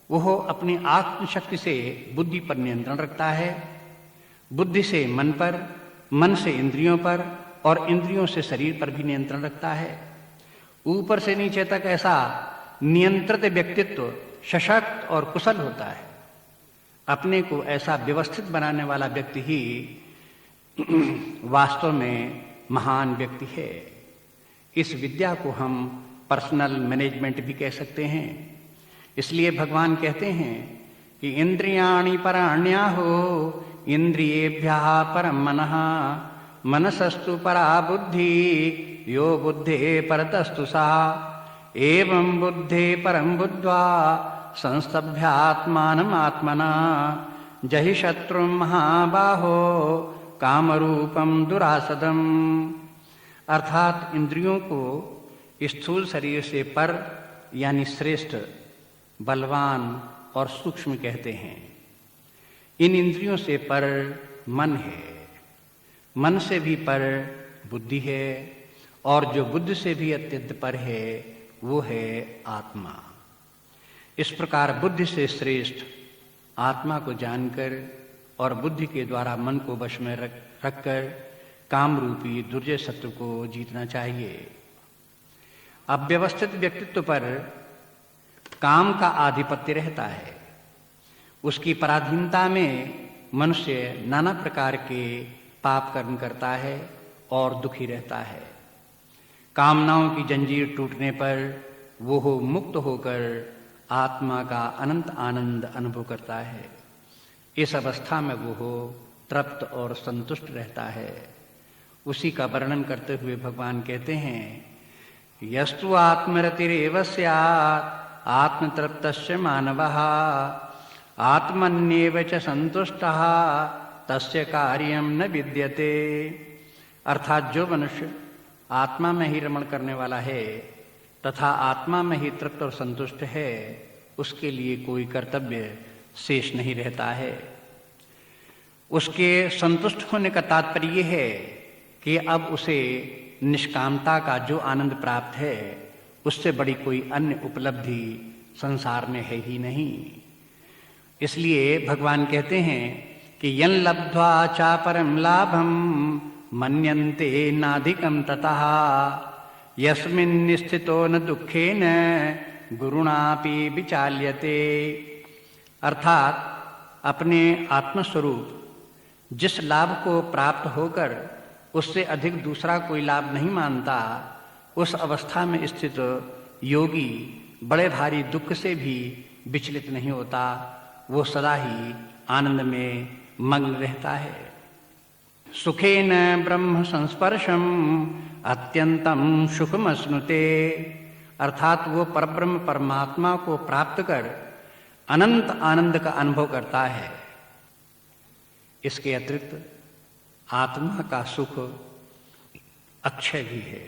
वह अपनी आत्मशक्ति से बुद्धि पर नियंत्रण रखता है, बुद्धि से मन पर, मन से इंद्रियों पर और इंद्रियों से शरीर पर भी नियंत्रण रखता है। ऊपर से नीचे तक ऐसा नियंत्रित व्यक्तित्व सशक्त और कुशल होता है। अपने को ऐसा व्यवस्थित बनाने वाला व्यक्ति ही वास्तव में महान व्यक्ति है। इस विद्या को हम पर्सनल मैनेजमेंट भी कह सकते हैं। इसलिए भगवान कहते हैं कि इंद्रियाणि पराण्याहो इंद्रियेभ्यः परं मनः मनसस्तु परा बुद्धि यो बुद्धे परतस्तु सा एवं बुद्धे परं बुद्ध्वा संस्तभ्यात्मानम् आत्मना जहि शत्रुं महाबाहो कामरूपम दुरासदम। अर्थात इंद्रियों को स्थूल शरीर से पर यानी श्रेष्ठ, बलवान और सूक्ष्म कहते हैं। इन इंद्रियों से पर मन है, मन से भी पर बुद्धि है और जो बुद्धि से भी अत्यंत पर है वो है आत्मा। इस प्रकार बुद्धि से श्रेष्ठ आत्मा को जानकर और बुद्धि के द्वारा मन को वश में रखकर काम रूपी दुर्जय शत्रु को जीतना चाहिए। अव्यवस्थित व्यक्तित्व पर काम का आधिपत्य रहता है। उसकी पराधीनता में मनुष्य नाना प्रकार के पाप कर्म करता है और दुखी रहता है। कामनाओं की जंजीर टूटने पर वो मुक्त होकर आत्मा का अनंत आनंद अनुभव करता है। इस अवस्था में वो तृप्त और संतुष्ट रहता है। उसी का वर्णन करते हुए भगवान कहते हैं, यस्तु आत्मरतिरेव स्यात् आत्मतृप्तस्य मानवः आत्मन्येव च संतुष्टः तस्य कार्यं न विद्यते। अर्थात जो मनुष्य आत्मा में ही रमण करने वाला है तथा आत्मा में ही तृप्त और संतुष्ट है, उसके लिए कोई कर्तव्य शेष नहीं रहता है। उसके संतुष्ट होने का तात्पर्य यह है कि अब उसे निष्कामता का जो आनंद प्राप्त है उससे बड़ी कोई अन्य उपलब्धि संसार में है ही नहीं। इसलिए भगवान कहते हैं कि यन लब्ध्वा चा परम लाभम मन्यन्ते नाधिकम ततः यस्मिन् स्थितो न दुखेन गुरुणापि विचाल्यते। अर्थात अपने आत्मस्वरूप जिस लाभ को प्राप्त होकर उससे अधिक दूसरा कोई लाभ नहीं मानता, उस अवस्था में स्थित योगी बड़े भारी दुख से भी विचलित नहीं होता। वो सदा ही आनंद में मग्न रहता है। सुखेन ब्रह्म संस्पर्शम अत्यंतम सुखमश्नुते। अर्थात वो परब्रह्म परमात्मा को प्राप्त कर अनंत आनंद का अनुभव करता है। इसके अतिरिक्त आत्मा का सुख अक्षय भी है।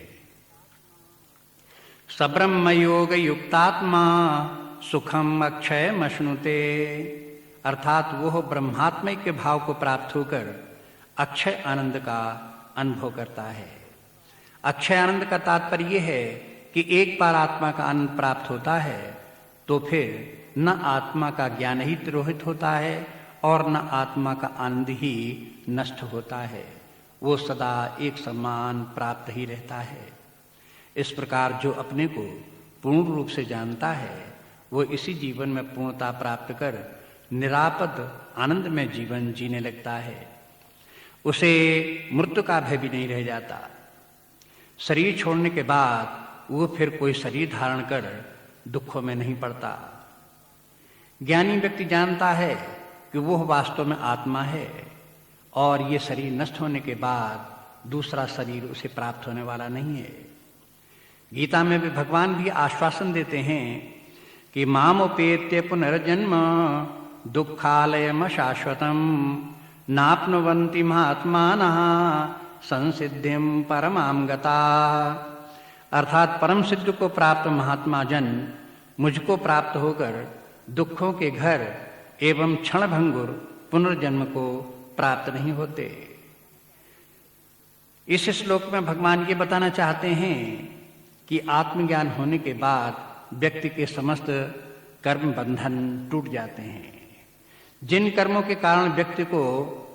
सब्रह्म योग युक्तात्मा सुखम अक्षय मश्नुते। अर्थात वह ब्रह्मात्मय के भाव को प्राप्त होकर अक्षय आनंद का अनुभव करता है। अक्षय आनंद का तात्पर्य यह है कि एक बार आत्मा का आनंद प्राप्त होता है तो फिर न आत्मा का ज्ञान ही तिरोहित होता है और न आत्मा का आनंद ही नष्ट होता है। वो सदा एक समान प्राप्त ही रहता है। इस प्रकार जो अपने को पूर्ण रूप से जानता है वो इसी जीवन में पूर्णता प्राप्त कर निरापद आनंद में जीवन जीने लगता है। उसे मृत्यु का भय भी नहीं रह जाता। शरीर छोड़ने के बाद वो फिर कोई शरीर धारण कर दुखों में नहीं पड़ता। ज्ञानी व्यक्ति जानता है कि वह वास्तव में आत्मा है और ये शरीर नष्ट होने के बाद दूसरा शरीर उसे प्राप्त होने वाला नहीं है। गीता में भी भगवान भी आश्वासन देते हैं कि मामुपेत्य पुनर्जन्म दुःखालयम शाश्वतम नाप्नुवन्ति महात्मानः संसिद्धिं परमां गताः। अर्थात परम सिद्ध को प्राप्त महात्मा जन मुझको प्राप्त होकर दुखों के घर एवं क्षणभंगुर पुनर्जन्म को प्राप्त नहीं होते। इस श्लोक में भगवान ये बताना चाहते हैं कि आत्मज्ञान होने के बाद व्यक्ति के समस्त कर्म बंधन टूट जाते हैं। जिन कर्मों के कारण व्यक्ति को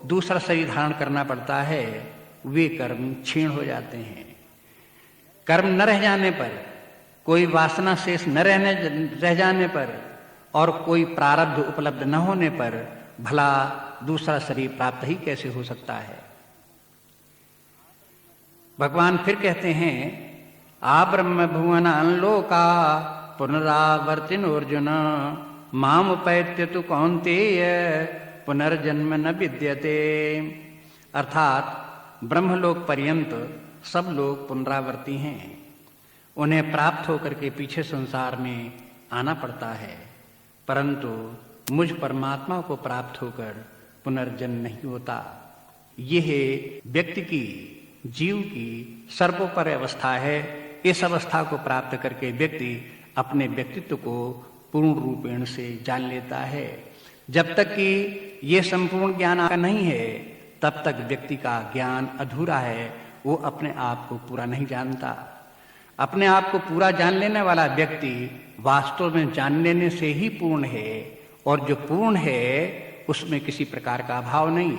दूसरा शरीर धारण करना पड़ता है वे कर्म क्षीण हो जाते हैं। कर्म न रह जाने पर, कोई वासना शेष न रह जाने पर और कोई प्रारब्ध उपलब्ध न होने पर भला दूसरा शरीर प्राप्त ही कैसे हो सकता है। भगवान फिर कहते हैं आ ब्रह्म भुवन लोका पुनरावर्तिनोर्जुन माम उपैत्य तु कौन्तेय पुनर्जन्म न विद्यते। अर्थात ब्रह्मलोक पर्यंत सब लोग पुनरावर्ती हैं, उन्हें प्राप्त होकर के पीछे संसार में आना पड़ता है, परंतु मुझ परमात्मा को प्राप्त होकर पुनर्जन्म नहीं होता। यह व्यक्ति की, जीव की सर्वोपरि अवस्था है। इस अवस्था को प्राप्त करके व्यक्ति अपने व्यक्तित्व को पूर्ण रूपेण से जान लेता है। जब तक कि ये संपूर्ण ज्ञान आपका नहीं है तब तक व्यक्ति का ज्ञान अधूरा है, वो अपने आप को पूरा नहीं जानता। अपने आप को पूरा जान लेने वाला व्यक्ति वास्तव में जान लेने से ही पूर्ण है, और जो पूर्ण है उसमें किसी प्रकार का अभाव नहीं।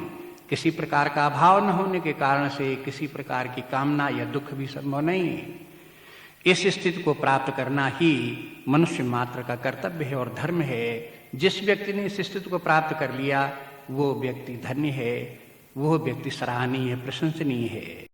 किसी प्रकार का अभाव न होने के कारण से किसी प्रकार की कामना या दुख भी संभव नहीं। इस स्थिति को प्राप्त करना ही मनुष्य मात्र का कर्तव्य है और धर्म है। जिस व्यक्ति ने इस स्थिति को प्राप्त कर लिया वो व्यक्ति धन्य है, वो व्यक्ति सराहनीय, प्रशंसनीय है।